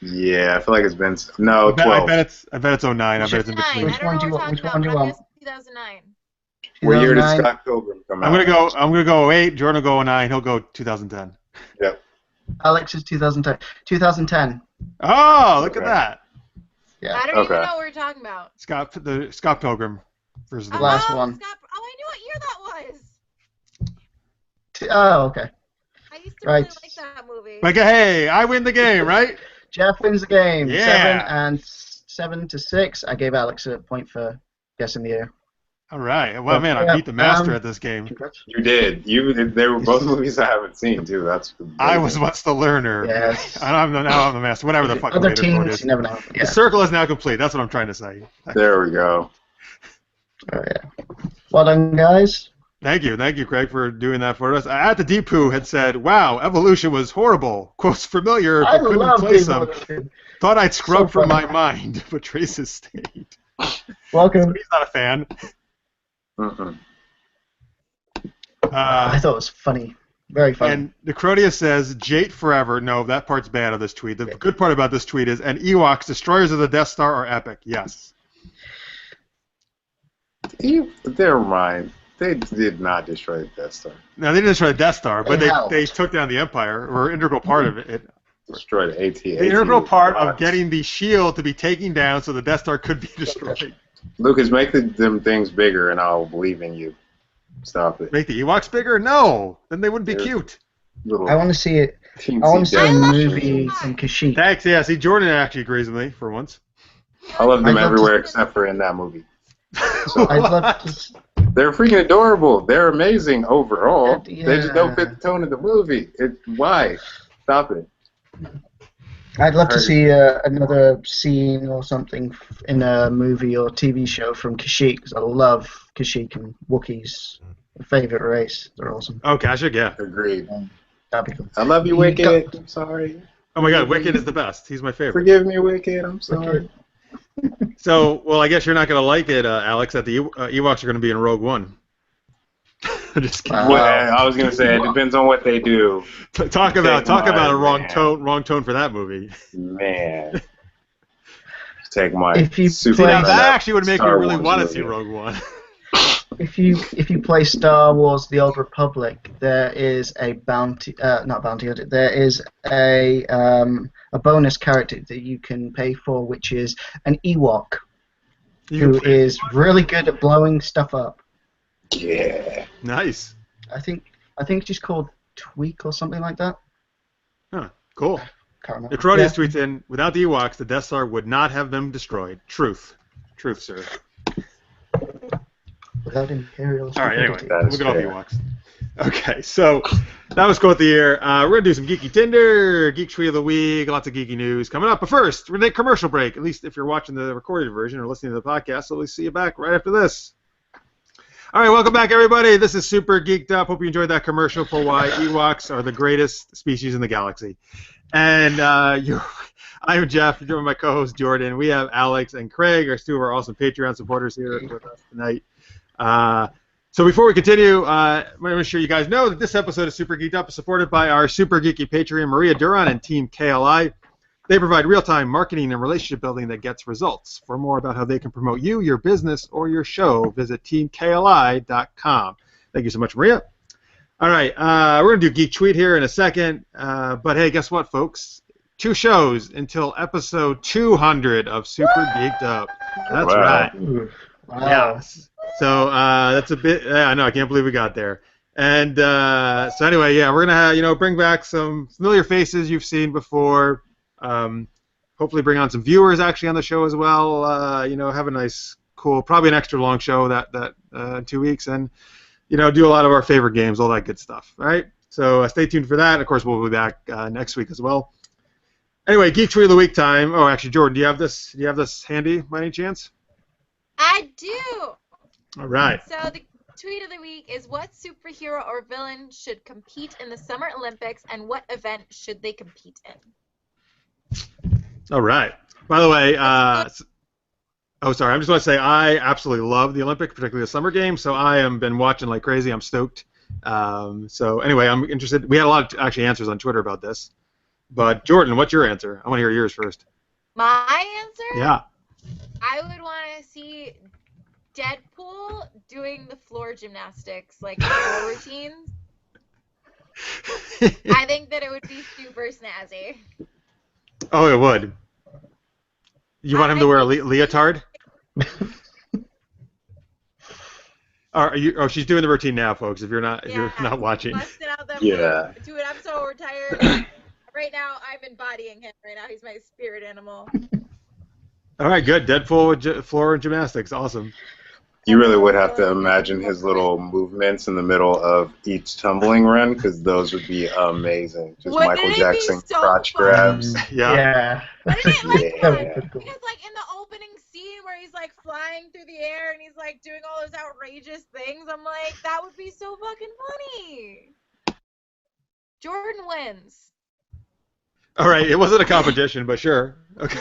Yeah, I feel like it's been... No, 12.
I bet it's 09. I bet it's in between.
Which one do you want? 2009.
What year did Scott Pilgrim come out?
I'm gonna go 08. Jordan will go 09. He'll go 2010.
Yep.
Alex is 2010. 2010.
Oh, look at that.
Yeah.
I don't even know what we're talking about.
Scott Pilgrim versus the
last one.
I knew what year that was.
Oh, okay.
I used to really like that movie.
Like, hey, I win the game, right?
Jeff wins the game.
Yeah.
7 to 6. I gave Alex a point for guessing the year.
All right. Well, man, I beat the master at this game.
You did. They were both movies I haven't seen too. I
was once the learner.
Yes.
Now I'm the master. Whatever the fuck.
Other teams, you never know. Yeah.
The circle is now complete. That's what I'm trying to say.
There we go.
Oh yeah. Well done, guys.
Thank you, Craig, for doing that for us. At the Deepu had said, "Wow, evolution was horrible. Quotes familiar, but couldn't place them. Thought I'd scrub from my mind, but traces stayed."
Welcome.
So he's not a fan.
I thought it was funny. Very funny.
And Necrodia says, Jate forever. No, that part's bad of this tweet. The good part about this tweet is, and Ewoks, destroyers of the Death Star, are epic. Yes.
Never mind. They did not destroy the Death Star.
No, they didn't destroy the Death Star, but they took down the Empire, or an integral part of it.
Destroyed AT.
The integral part of getting the shield to be taken down so the Death Star could be destroyed.
Lucas, make them things bigger, and I'll believe in you. Stop it.
Make the Ewoks bigger? No, then they wouldn't be cute.
I want to see it. I want to see a movie from Kashyyyk.
Thanks. Yeah, see, Jordan actually agrees with me for once.
I love them everywhere except for in that movie. So,
I'd love to.
They're freaking adorable. They're amazing overall.
Yeah.
They just don't fit the tone of the movie. Why? Stop it.
I'd love to see another scene or something in a movie or TV show from Kashyyyk, because I love Kashyyyk and Wookiees. My favorite race. They're awesome.
Oh, Kashyyyk, yeah.
Agreed.
That'd be cool.
I love you, Wicked. I'm sorry.
Oh my God, Wicked is the best. He's my favorite.
Forgive me, Wicked. I'm sorry.
So, well, I guess you're not going to like it, Alex, that the Ewoks are going to be in Rogue One. I'm just kidding.
Well, I was gonna say it depends on what they do.
Talk about a wrong tone for that movie.
Man, take my
If you
super.
See, now
play-
that actually would make me
Star
really
Wars
want to see
movie.
Rogue One.
If you play Star Wars: The Old Republic, there is a bounty, not bounty hunter. There is a bonus character that you can pay for, which is an Ewok who is really good at blowing stuff up.
Yeah.
Nice.
I think she's called Tweak or something like that.
Huh. Cool.
Can't remember.
Necrodius tweets in, without the Ewoks, the Death Star would not have been destroyed. Truth. Truth, sir.
Without Imperial
All right, anyway,
stupidity.
That
we'll
is
get off
fair.
Ewoks. Okay, so that was Quote of the Year. We're going to do some Geeky Tinder, Geek Tree of the Week, lots of geeky news coming up. But first, we're going to take a commercial break, at least if you're watching the recorded version or listening to the podcast. So we'll see you back right after this. All right, welcome back, everybody. This is Super Geeked Up. Hope you enjoyed that commercial for why Ewoks are the greatest species in the galaxy. And I'm Jeff. You're doing my co-host, Jordan. We have Alex and Craig, our two of our awesome Patreon supporters here with us tonight. So before we continue, I want to make sure you guys know that this episode of Super Geeked Up is supported by our super geeky Patreon, Maria Duran and Team KLI. They provide real-time marketing and relationship building that gets results. For more about how they can promote you, your business, or your show, visit teamkli.com. Thank you so much, Maria. All right, we're going to do Geek Tweet here in a second. But hey, guess what, folks? 2 shows until episode 200 of Super Geeked Up. That's
Wow.
right.
Ooh, wow.
Yeah. So that's a bit. Yeah, I know. I can't believe we got there. And so anyway, yeah, we're gonna bring back some familiar faces you've seen before. Hopefully, bring on some viewers actually on the show as well. Have a nice, cool, probably an extra long show that in 2 weeks, and do a lot of our favorite games, all that good stuff. All right. So stay tuned for that. Of course, we'll be back next week as well. Anyway, Geek Tree of the Week time. Oh, actually, Jordan, do you have this handy by any chance?
I do.
All right.
So the tweet of the week is, what superhero or villain should compete in the Summer Olympics, and what event should they compete in?
All right. By the way, oh, sorry. I'm just going to say I absolutely love the Olympics, particularly the summer games. So I have been watching like crazy. I'm stoked. So anyway, I'm interested. We had a lot of actually answers on Twitter about this. But Jordan, what's your answer? I want to hear yours first.
My answer?
Yeah.
I would want to see Deadpool doing the floor gymnastics, like floor routines. I think that it would be super snazzy.
Oh, it would. You want him to wear a leotard? She's doing the routine now, folks. If you're not watching.
Busting out them
Yeah.
Dude, I'm so overtired. Right now, I'm embodying him. Right now, he's my spirit animal.
All right, good. Deadpool with floor gymnastics, awesome.
You really would have to imagine his little movements in the middle of each tumbling run, because those would be amazing. Just
Wouldn't
Michael
it be
Jackson
so
crotch
fun?
grabs.
Yeah.
Wouldn't it like
Yeah.
because like in the opening scene where he's like flying through the air and he's like doing all those outrageous things, I'm like, that would be so fucking funny. Jordan wins.
All right, it wasn't a competition, but sure. Okay.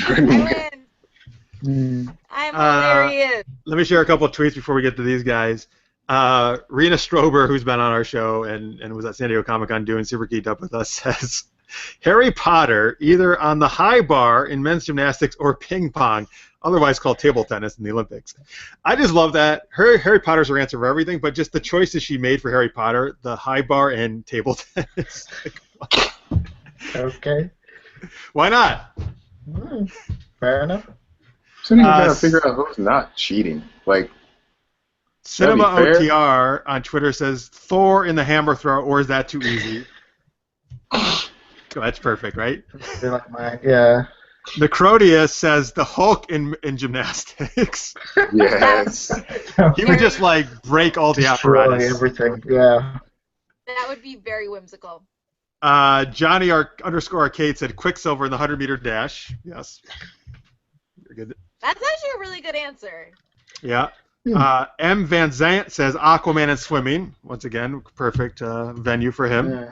I win. I'm hilarious.
Let me share a couple of tweets before we get to these guys. Rena Strober, who's been on our show and was at San Diego Comic-Con doing Super Geeked Up with us, says, Harry Potter either on the high bar in men's gymnastics or ping pong, otherwise called table tennis in the Olympics. I just love that. Harry Potter's her answer for everything, but just the choices she made for Harry Potter, the high bar and table tennis.
Okay.
Why not?
Fair enough.
So you gotta figure out who's not cheating. Like,
Cinema
that'd be fair.
OTR on Twitter says Thor in the hammer throw, or is that too easy? Oh, that's perfect, right?
Be like yeah.
Necrodius says the Hulk in gymnastics.
yes.
He would just like break all the
Destroy
apparatus.
everything. Yeah.
That would be very whimsical.
Johnny _Arcade said Quicksilver in the 100-meter dash. Yes. You're good.
That's actually a really good answer.
Yeah. M. Van Zant says Aquaman and swimming. Once again, perfect venue for him.
Yeah.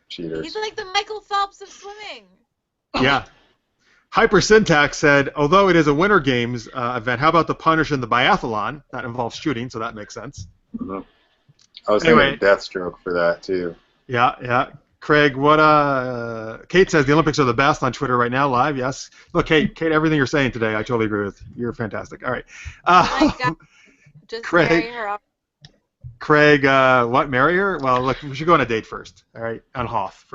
Cheaters.
He's like the Michael Phelps of swimming.
Yeah. Hypersyntax said, although it is a Winter Games event, how about the punish in the biathlon? That involves shooting, so that makes sense.
Mhm. I was
Anyway.
thinking Deathstroke for that too.
Yeah. Craig, what? Kate says the Olympics are the best on Twitter right now, live. Yes. Look, Kate, everything you're saying today, I totally agree with. You're fantastic. All right.
Oh my God. Just
Craig.
marry her off.
Craig, what? Marry her? Well, look, we should go on a date first. All right, on Hoth.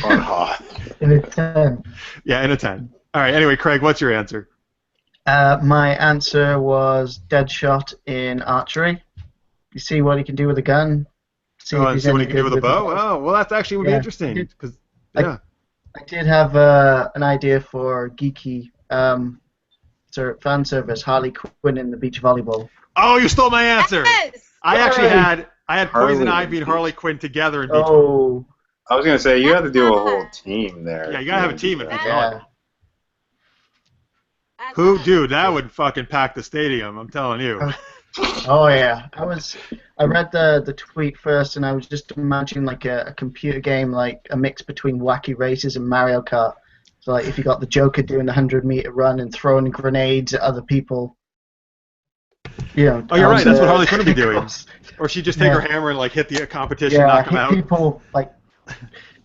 On Hoth.
In a 10.
Yeah, in a 10. All right. Anyway, Craig, what's your answer?
My answer was Deadshot in archery. You see what he can do with a gun. See
Oh,
if
and
he's
see what
any
he can do
good
with a bow?
bows.
Oh, well, that actually would be
Yeah.
interesting. Cause,
I-
yeah.
I did have an idea for geeky fan service, Harley Quinn in the beach volleyball.
Oh, you stole my answer.
Yes!
I actually had Poison
Harley
Ivy and
Beach.
Harley Quinn together in beach.
Oh,
I was gonna say you have to do a whole team there.
Yeah, you gotta have a team in beach
yeah.
volleyball.
That's
Who,
hot.
dude? That would fucking pack the stadium. I'm telling you.
Oh yeah. I read the tweet first, and I was just imagining like a computer game, like a mix between Wacky Races and Mario Kart. So like if you got the Joker doing the 100-meter run and throwing grenades at other people. You know,
Oh, you're right. That's what Harley Quinn would be doing.
course.
Or she'd just take
Yeah.
her hammer and like hit the competition,
Yeah,
knock them
hit
out.
people like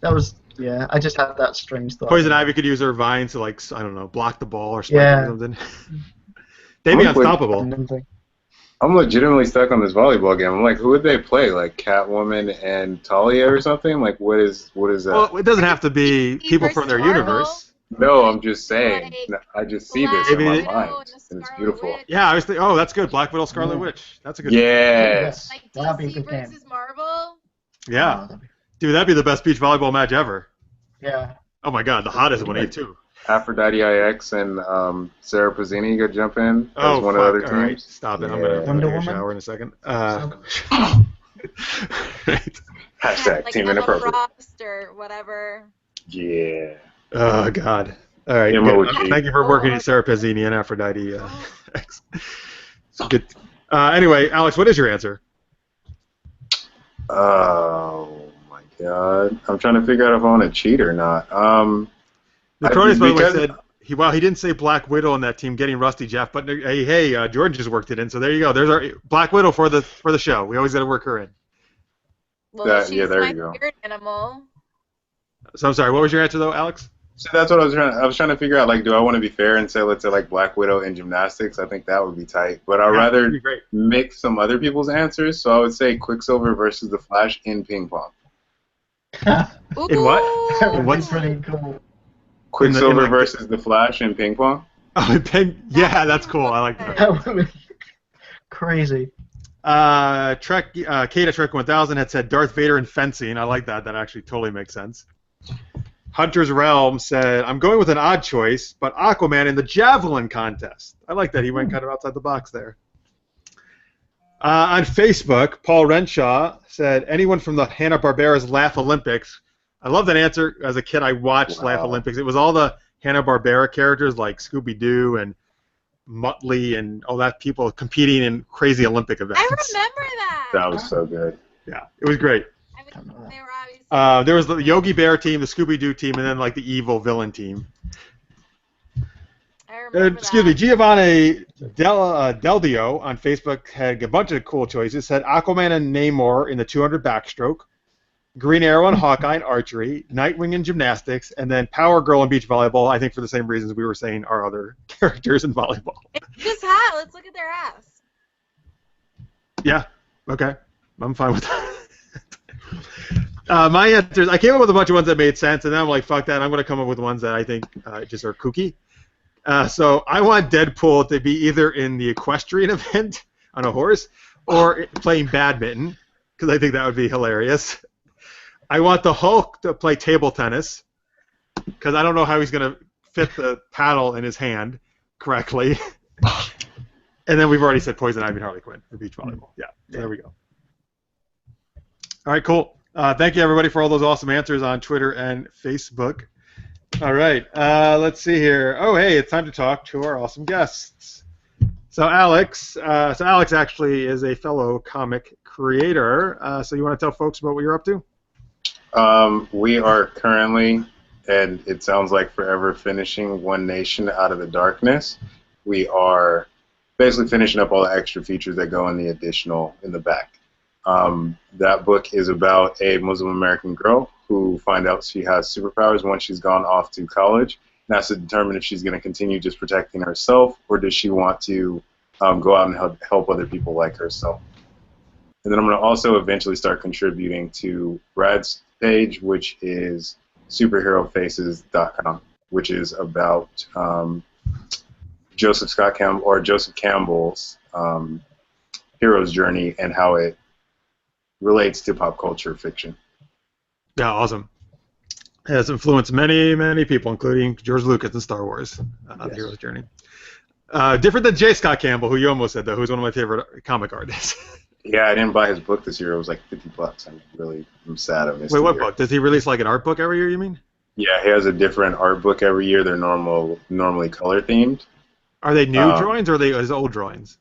that was. Yeah, I just had that strange thought.
Poison Ivy could use her vines to like I don't know, block the ball or spike
Yeah.
it or something. They'd be
I'm with-
unstoppable.
Random thing.
I'm legitimately stuck on this volleyball game. I'm like, who would they play? Like Catwoman and Talia or something? Like, what is that?
Well, it doesn't have to be people from their
Marvel.
universe.
No, I'm just saying.
Like,
I just see this
Maybe
in my
they-
mind,
and the
and it's
Scarlet
beautiful.
Witch.
Yeah, I was thinking, oh, that's good. Black Widow, Scarlet
Yeah.
Witch. That's a good.
Yes.
Like
That'd be a
DC
good game.
versus Marvel.
Yeah,
Oh,
dude, that'd be the best beach volleyball match ever.
yeah.
Oh my God, the hottest one, too.
Aphrodite IX and Sarah Pazzini could jump in as
Oh,
one
fuck.
of the other
All right,
teams.
stop it. I'm
Yeah.
gonna
Wonder
take a
Woman?
shower in a second. Right.
Hashtag
Like
team
Emma
inappropriate.
Frost or whatever.
Yeah.
Oh God. All right.
Emma
good.
would be-
Thank you for working with Sarah Pazzini and Aphrodite. It's good. Anyway, Alex, what is your answer?
Oh my God. I'm trying to figure out if I want to cheat or not.
The Proteus, by the way,
because-
said he didn't say Black Widow in that team getting rusty, Jeff. But hey, Jordan just worked it in, so there you go. There's our Black Widow for the show. We always got to work her in.
Well,
Yeah,
she's
there
my
you go.
spirit animal.
So I'm sorry. What was your answer though, Alex?
So that's what I was trying to figure out. Like, do I want to be fair and say, let's say, like Black Widow in gymnastics? I think that would be tight. But I'd
Yeah,
rather
that'd be great.
mix some other people's answers. So I would say Quicksilver versus the Flash in ping pong.
In what?
That would
What's-
be pretty cool.
Quicksilver
like,
versus the Flash in ping pong.
Oh, yeah, that's cool. I like that.
That would be crazy.
Kate at Trek 1000 had said Darth Vader in fencing. I like that. That actually totally makes sense. Hunter's Realm said, I'm going with an odd choice, but Aquaman in the javelin contest. I like that. He went kind of outside the box there. On Facebook, Paul Renshaw said, anyone from the Hanna-Barbera's Laff-A-Lympics. I love that answer. As a kid, I watched
Wow.
Laff-A-Lympics. It was all the Hanna-Barbera characters like Scooby-Doo and Muttley and all that people competing in crazy Olympic events.
I remember that.
That was so good.
Yeah, it was great.
I mean, they were obviously.
There was the Yogi Bear team, the Scooby-Doo team, and then like the evil villain team.
I remember
Excuse me,
that.
Giovanni Del Dio on Facebook had a bunch of cool choices. Said Aquaman and Namor in the 200 backstroke, Green Arrow and Hawkeye in archery, Nightwing in gymnastics, and then Power Girl in beach volleyball. I think for the same reasons we were saying our other characters in volleyball.
It's just hot. Let's look at their ass.
Yeah. Okay. I'm fine with that. My answers, I came up with a bunch of ones that made sense, and then I'm like, fuck that. I'm going to come up with ones that I think just are kooky. So I want Deadpool to be either in the equestrian event on a horse or playing badminton, because I think that would be hilarious. I want the Hulk to play table tennis, because I don't know how he's going to fit the paddle in his hand correctly. And then we've already said Poison Ivy and Harley Quinn for beach volleyball. Yeah, so there we go. All right, cool. Thank you, everybody, for all those awesome answers on Twitter and Facebook. All right, let's see here. Oh, hey, it's time to talk to our awesome guests. So Alex actually is a fellow comic creator. So you want to tell folks about what you're up to?
We are currently and it sounds like forever finishing One Nation Out of the Darkness. We are basically finishing up all the extra features that go in the additional in the back. That book is about a Muslim American girl who finds out she has superpowers once she's gone off to college. And has to determine if she's going to continue just protecting herself, or does she want to go out and help other people like herself. And then I'm going to also eventually start contributing to Brad's page, which is superherofaces.com, which is about Joseph Campbell's hero's journey and how it relates to pop culture fiction.
Yeah, awesome. It has influenced many, many people, including George Lucas and Star Wars, The Hero's Journey. Different than J. Scott Campbell, who you almost said, though, who's one of my favorite comic artists.
Yeah, I didn't buy his book this year. It was like $50. I'm sad I missed it.
Wait, what book? Does he release like an art book every year, you mean?
Yeah, he has a different art book every year. They're normally color themed.
Are they new drawings or are they his old drawings?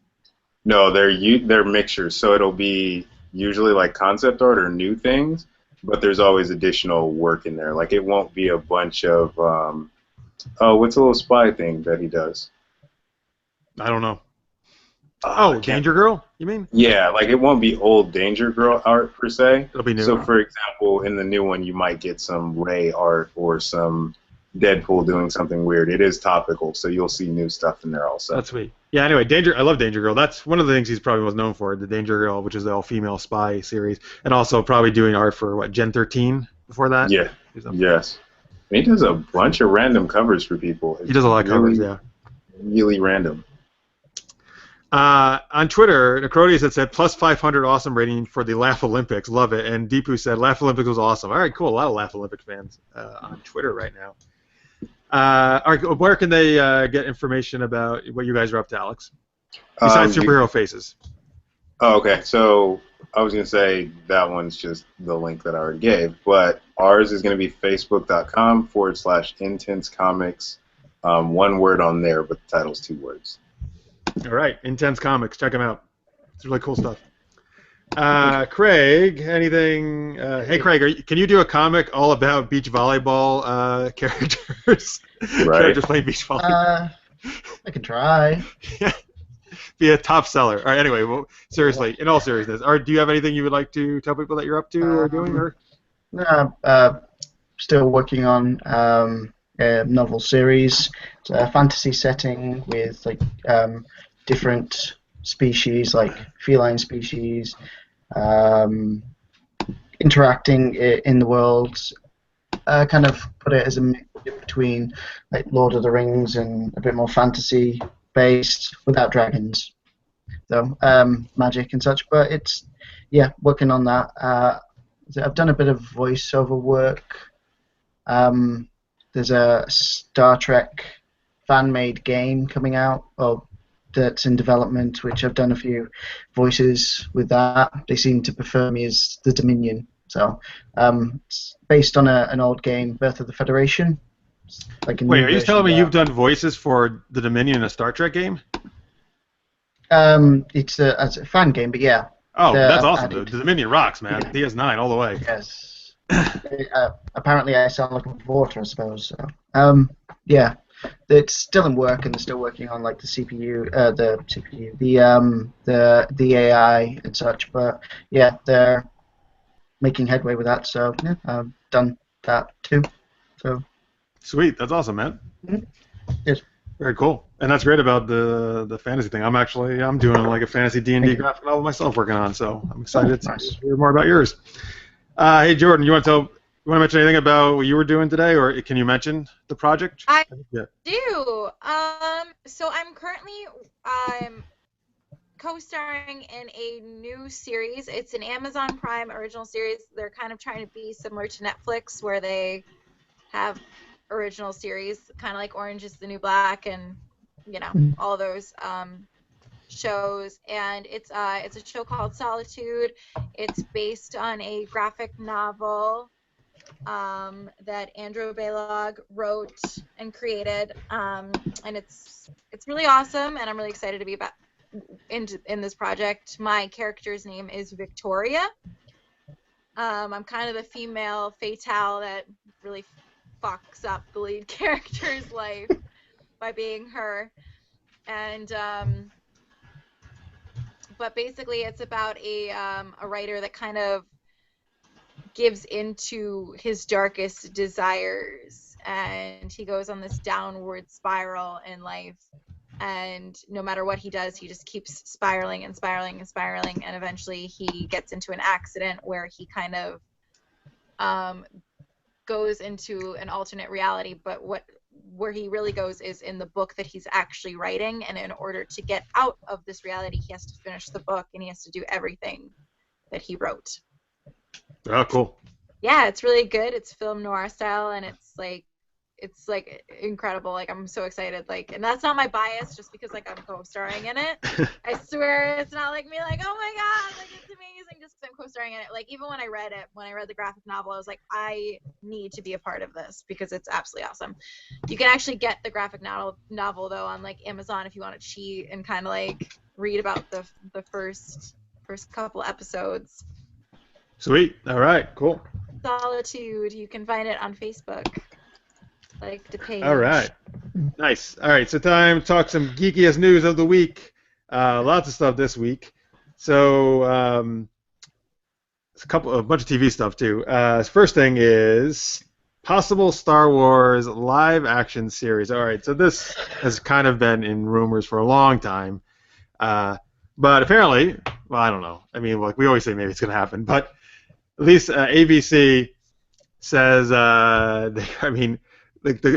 No, they're mixtures. So it'll be usually like concept art or new things, but there's always additional work in there. Like it won't be a bunch of what's a little spy thing that he does?
I don't know. Danger Girl, you mean?
Yeah, like it won't be old Danger Girl art per se.
It'll be new.
So, for example, in the new one, you might get some Ray art or some Deadpool doing something weird. It is topical, so you'll see new stuff in there also.
That's sweet. Yeah, anyway, I love Danger Girl. That's one of the things he's probably most known for, the Danger Girl, which is the all-female spy series, and also probably doing art for, Gen 13 before that?
Yeah, yes. And he does a bunch of random covers for people.
He does a lot of covers, yeah.
Really random.
On Twitter, Necrodius had said plus 500 awesome rating for the Laff-A-Lympics. Love it. And Deepu said Laff-A-Lympics was awesome. All right, cool. A lot of Laff-A-Lympics fans on Twitter right now. All right, where can they get information about what you guys are up to, Alex? Besides Superhero Faces.
Oh, okay. So I was going to say that one's just the link that I already gave. But ours is going to be facebook.com/intense comics. One word on there, but the title's 2 words.
All right, Intense Comics. Check them out. It's really cool stuff. Craig, anything? Hey, Craig, can you do a comic all about beach volleyball characters?
Right.
Characters playing beach volleyball.
I can try.
Yeah. Be a top seller. All right. Anyway, well, seriously, in all seriousness, do you have anything you would like to tell people that you're up to or doing? Or?
Still working on a novel series. It's a fantasy setting with different species, like feline species, interacting in the world. Kind of put it as a mix between like Lord of the Rings and a bit more fantasy based without dragons, though magic and such. But it's working on that. I've done a bit of voiceover work. There's a Star Trek fan-made game coming out, that's in development, which I've done a few voices with that. They seem to prefer me as the Dominion. So it's based on an old game, Birth of the Federation. Wait,
are you telling me you've done voices for the Dominion in a Star Trek game?
It's a fan game, but yeah.
Oh, that's awesome. The Dominion rocks, man. Yeah. DS9 all the way.
Yes. Apparently I sound like a reporter, I suppose. So. It's still in work, and they're still working on like the AI and such. But yeah, they're making headway with that. So yeah, I've done that too. So
sweet, that's awesome, man.
Mm-hmm. Yes.
Very cool, and that's great about the fantasy thing. I'm doing like a fantasy D&D graphic novel myself working on, so I'm excited to hear more about yours. Hey Jordan, you want to mention anything about what you were doing today, or can you mention the project?
I do. So I'm co-starring in a new series. It's an Amazon Prime original series. They're kind of trying to be similar to Netflix, where they have original series, kind of like Orange is the New Black, and all those shows. And it's a show called Solitude. It's based on a graphic novel that Andrew Bailog wrote and created, and it's really awesome, and I'm really excited to be in this project. My character's name is Victoria. I'm kind of the female fatale that really fucks up the lead character's life by being her. And but basically it's about a writer that kind of gives into his darkest desires, and he goes on this downward spiral in life, and no matter what he does, he just keeps spiraling and spiraling and spiraling, and eventually he gets into an accident where he kind of goes into an alternate reality, but where he really goes is in the book that he's actually writing, and in order to get out of this reality, he has to finish the book, and he has to do everything that he wrote.
Oh, cool.
Yeah, it's really good. It's film noir style, and it's like incredible. Like, I'm so excited. Like, and that's not my bias, just because like I'm co-starring in it. I swear it's not like me like, oh my god, like it's amazing just because I'm co-starring in it. Like, even when I read the graphic novel, I was like, I need to be a part of this because it's absolutely awesome. You can actually get the graphic novel though on like Amazon if you want to cheat and kind of like read about the first couple episodes.
Sweet. All right. Cool.
Solitude. You can find it on Facebook. Like the page.
All right. Nice. All right. So time to talk some geekiest news of the week. Lots of stuff this week. So a bunch of TV stuff too. First thing is possible Star Wars live action series. All right. So this has kind of been in rumors for a long time. But apparently, well, I don't know. I mean, like we always say maybe it's going to happen, but at least ABC says, the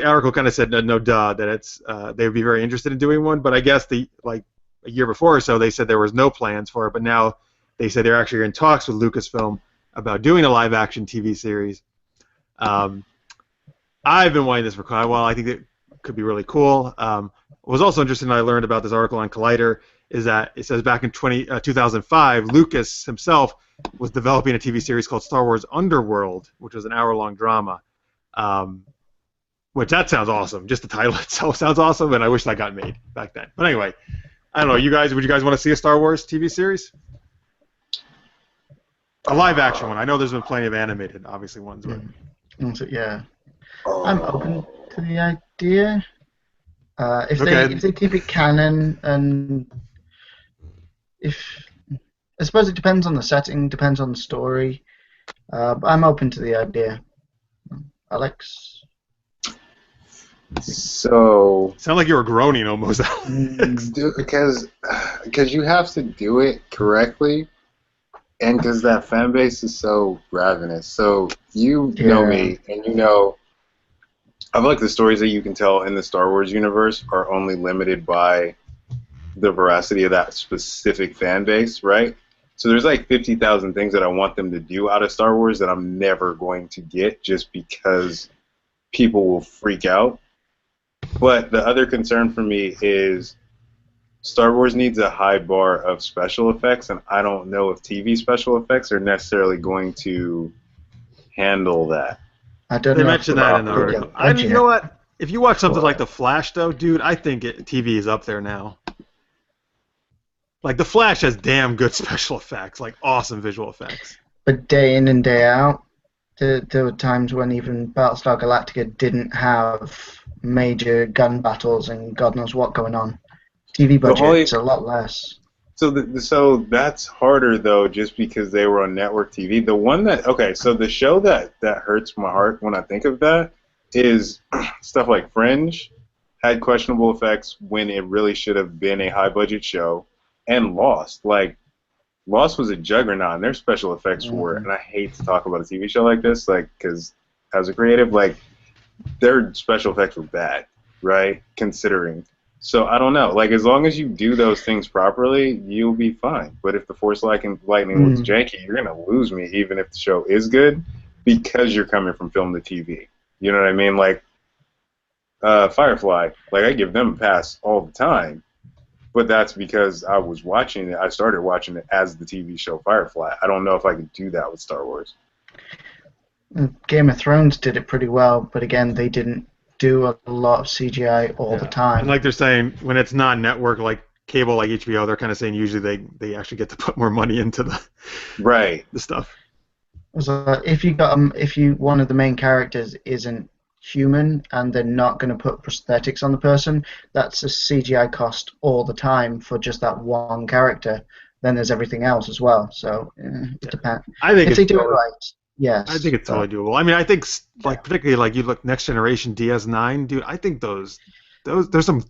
article kind of said no duh that it's they would be very interested in doing one, but I guess a year before or so they said there was no plans for it, but now they said they're actually in talks with Lucasfilm about doing a live action TV series. I've been wanting this for quite a while. I think it could be really cool. Was also interested, and I learned about this article on Collider, is that it says back in 2005, Lucas himself was developing a TV series called Star Wars Underworld, which was an hour-long drama. Which that sounds awesome. Just the title itself sounds awesome, and I wish that got made back then. But anyway, I don't know. Would you guys want to see a Star Wars TV series? A live-action one. I know there's been plenty of animated, obviously, ones. But...
Yeah. I'm open to the idea. If they keep it canon, and I suppose it depends on the setting, depends on the story. But I'm open to the idea. Alex?
So
sound like you were groaning almost.
because you have to do it correctly, and because that fan base is so ravenous. So you know me, and you know I feel like the stories that you can tell in the Star Wars universe are only limited by the veracity of that specific fan base, right? So there's like 50,000 things that I want them to do out of Star Wars that I'm never going to get just because people will freak out. But the other concern for me is Star Wars needs a high bar of special effects, and I don't know if TV special effects are necessarily going to handle that.
I don't
they
know
mentioned that in the article. I mean, you know what? If you watch something like The Flash, though, dude, I think TV is up there now. Like, The Flash has damn good special effects, like awesome visual effects.
But day in and day out, there were times when even Battlestar Galactica didn't have major gun battles and God knows what going on. TV budget's a lot less.
So that's harder though, just because they were on network TV. The one so the show that hurts my heart when I think of that is stuff like Fringe had questionable effects when it really should have been a high budget show, and Lost. Like Lost was a juggernaut, and their special effects were. And I hate to talk about a TV show like this, like because as a creative, like their special effects were bad, right? Considering. So I don't know. Like as long as you do those things properly, you'll be fine. But if the Force Lightning was janky, you're gonna lose me, even if the show is good, because you're coming from film to TV. You know what I mean? Like Firefly. Like I give them a pass all the time, but that's because I was watching it. I started watching it as the TV show Firefly. I don't know if I could do that with Star Wars.
Game of Thrones did it pretty well, but again, they didn't do a lot of CGI all the time.
And like they're saying, when it's not network like cable like HBO, they're kind of saying usually they actually get to put more money into the the stuff.
So if one of the main characters isn't human and they're not going to put prosthetics on the person, that's a CGI cost all the time for just that one character. Then there's everything else as well. So it depends.
I think
If they
it's
do it
totally,
right, yes.
I think it's
but-
totally doable. I mean, I think like particularly like you look Next Generation DS9, dude. I think those there's some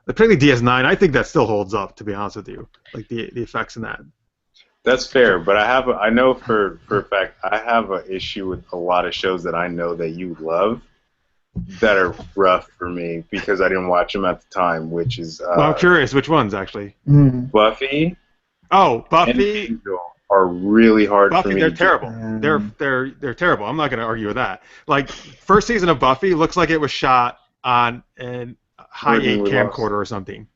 particularly DS9. I think that still holds up. To be honest with you, like the effects in that.
That's fair, but I know for a fact I have an issue with a lot of shows that I know that you love that are rough for me because I didn't watch them at the time, which is
Well, I'm curious which ones actually.
Buffy.
Oh,
And
Buffy.
Angel are really hard for
Buffy,
me.
they're
to
terrible. They're terrible. I'm not going to argue with that. Like first season of Buffy looks like it was shot on a high 8 camcorder or something.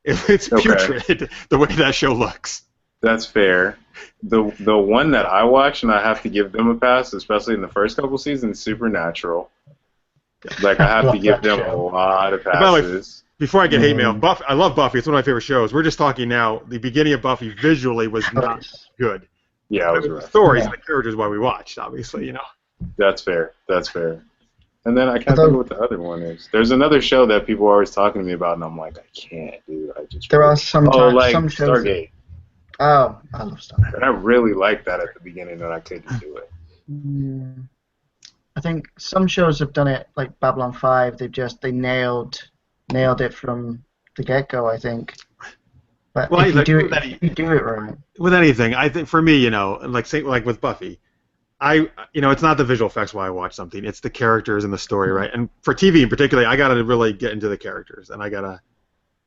It's putrid the way that show looks.
That's fair. The one that I watched, and I have to give them a pass, especially in the first couple seasons, Supernatural. Like I have to give them a lot of passes.
By the way, before I get hate mail, Buffy, I love Buffy. It's one of my favorite shows. We're just talking now. The beginning of Buffy visually was not good.
Yeah, it was
the
rough.
stories and the characters why we watched, obviously, you know.
That's fair. That's fair. And then I can't think of what the other one is. There's another show that people are always talking to me about, and I'm like, I can't, dude.
There are some some shows.
Stargate.
Oh, I love Stargate.
And I really liked that at the beginning, and I couldn't do it.
I think some shows have done it, like Babylon 5. They nailed it from the get-go, I think. But if you do it right.
With anything, I think for me, you know, like with Buffy, it's not the visual effects why I watch something. It's the characters and the story, right? And for TV in particular, I gotta really get into the characters, and I gotta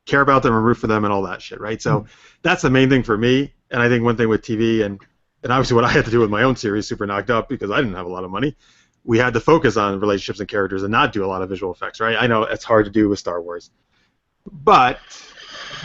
care about them and root for them and all that shit, right? So that's the main thing for me. And I think one thing with TV and obviously what I had to do with my own series, Super Knocked Up, because I didn't have a lot of money, we had to focus on relationships and characters and not do a lot of visual effects, right? I know it's hard to do with Star Wars, but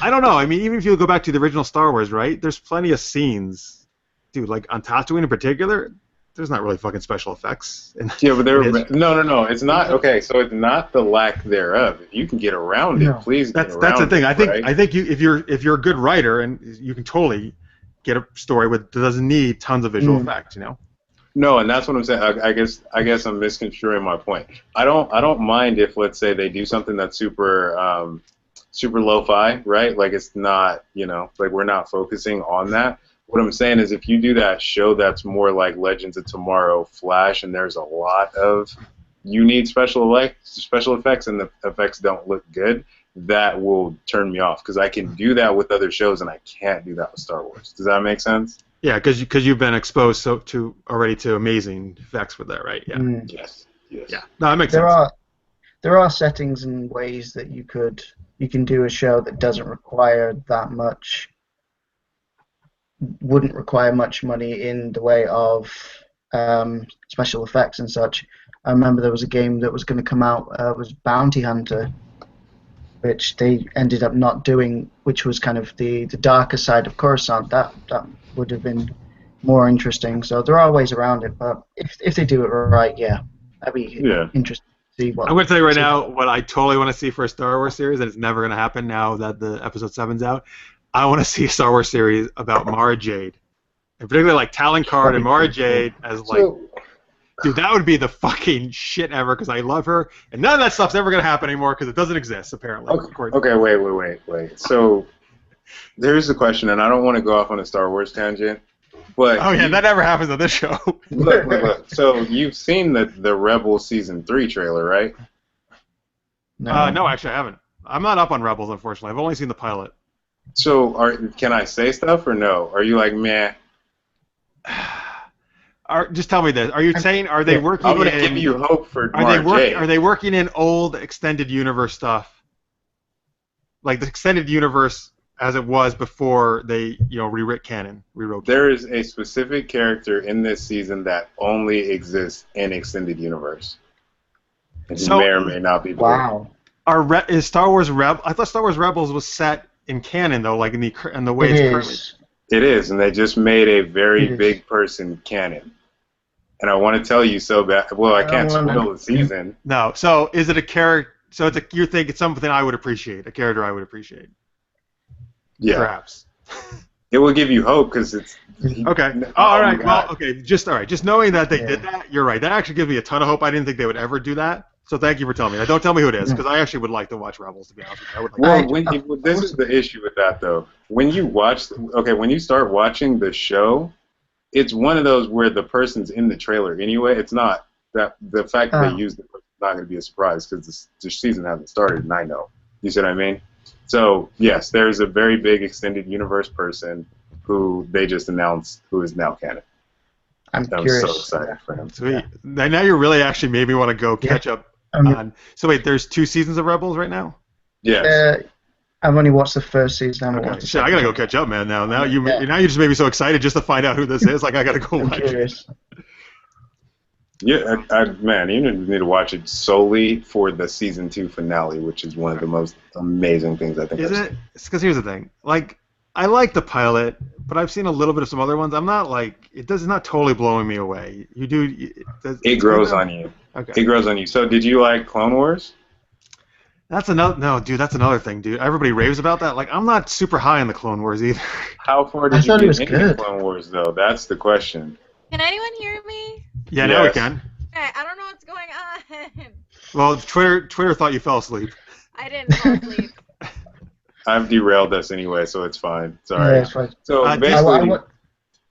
I don't know. I mean, even if you go back to the original Star Wars, right? There's plenty of scenes, dude. Like on Tatooine in particular, there's not really fucking special effects.
Yeah, but no. It's not okay. So it's not the lack thereof. If you can get around it, please.
That's the thing. I think if you're a good writer and you can totally get a story that doesn't need tons of visual effects, you know.
No, and that's what I'm saying. I guess I'm misconstruing my point. I don't mind if, let's say, they do something that's super super lo-fi, right? Like it's not, like we're not focusing on that. What I'm saying is if you do that show that's more like Legends of Tomorrow, Flash, and there's a lot of you need special effects and the effects don't look good, that will turn me off because I can do that with other shows and I can't do that with Star Wars. Does that make sense?
Yeah, because you've been exposed to amazing effects with that, right? Yeah.
Yes.
Yeah. No, that makes sense.
There are settings and ways that you can do a show that doesn't require that much, wouldn't require much money in the way of special effects and such. I remember there was a game that was going to come out, was Bounty Hunter, which they ended up not doing, which was kind of the darker side of Coruscant. That would have been more interesting. So there are ways around it, but if they do it right, that'd be interesting. I'm
going to tell you right now what I totally want to see for a Star Wars series, and it's never going to happen now that the episode 7's out. I want to see a Star Wars series about Mara Jade, and particularly like Talon Karrde and Mara Jade as like, dude, that would be the fucking shit ever because I love her, and none of that stuff's ever going to happen anymore because it doesn't exist apparently.
Okay, wait. So there's the question, and I don't want to go off on a Star Wars tangent. But
that never happens on this show.
look. So you've seen the Rebels Season 3 trailer, right?
No, actually I haven't. I'm not up on Rebels, unfortunately. I've only seen the pilot.
So can I say stuff or no? Are you like, meh?
Just tell me this. Are you saying, are they working
I'm going to give you hope for
Are they working in old extended universe stuff? Like the extended universe as it was before they, rewrote canon.
There is a specific character in this season that only exists in extended universe. And he may or may not be.
Wow.
Is Star Wars I thought Star Wars Rebels was set in canon though, like in the way it's currently.
It is, and they just made a very big person canon. And I want to tell you so bad. Well, I can't spoil the season.
No. So is it a character? So you think it's something I would appreciate, a character I would appreciate.
Yeah.
Perhaps.
It will give you hope because it's.
Okay. All right. Well, okay. Just knowing that they did that, you're right. That actually gives me a ton of hope. I didn't think they would ever do that. So thank you for telling me. Now, don't tell me who it is, because I actually would like to watch Rebels. To be honest with you, I would like.
Well, this is the issue with that though. When you start watching the show, it's one of those where the person's in the trailer anyway. It's not that the fact that they use the person is not going to be a surprise because the season hasn't started, and I know. You see what I mean? So yes, there's a very big extended universe person who they just announced who is now canon.
I'm
I'm
curious.
so excited for him.
Sweet. Now you really actually made me want to go catch up on. So wait, there's 2 seasons of Rebels right now?
Yes.
I've only watched the first season. I haven't watched the
Shit, I gotta go catch up, man. Now you just made me so excited just to find out who this is. Like I gotta go watch it.
Yeah, man, you need to watch it solely for the season 2 finale, which is one of the most amazing things I think.
Isn't it? Because here's the thing. Like I like the pilot, but I've seen a little bit of some other ones. I'm not like it's not totally blowing me away. You do.
It grows on you.
Okay.
It grows on you. So did you like Clone Wars?
That's another thing, dude. Everybody raves about that. Like, I'm not super high on the Clone Wars either.
How far did you get into Clone Wars, though? That's the question.
Can anyone hear me?
Yeah, now we can.
Okay, I don't know what's going on.
Well, Twitter thought you fell asleep.
I didn't fall asleep.
I've derailed us anyway, so it's fine. Sorry.
Yeah, it's fine.
So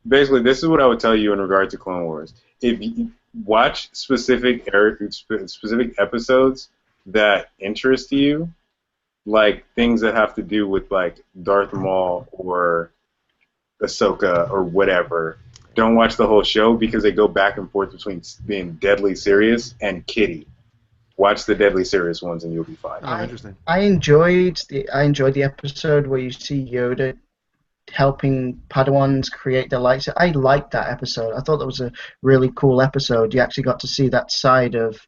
basically, this is what I would tell you in regard to Clone Wars. If you watch specific episodes that interest you, like things that have to do with like Darth Maul or Ahsoka or whatever, don't watch the whole show because they go back and forth between being deadly serious and kiddie. Watch the deadly serious ones and you'll be fine.
Oh, interesting.
I enjoyed the episode where you see Yoda helping Padawans create their lights. I liked that episode. I thought that was a really cool episode. You actually got to see that side of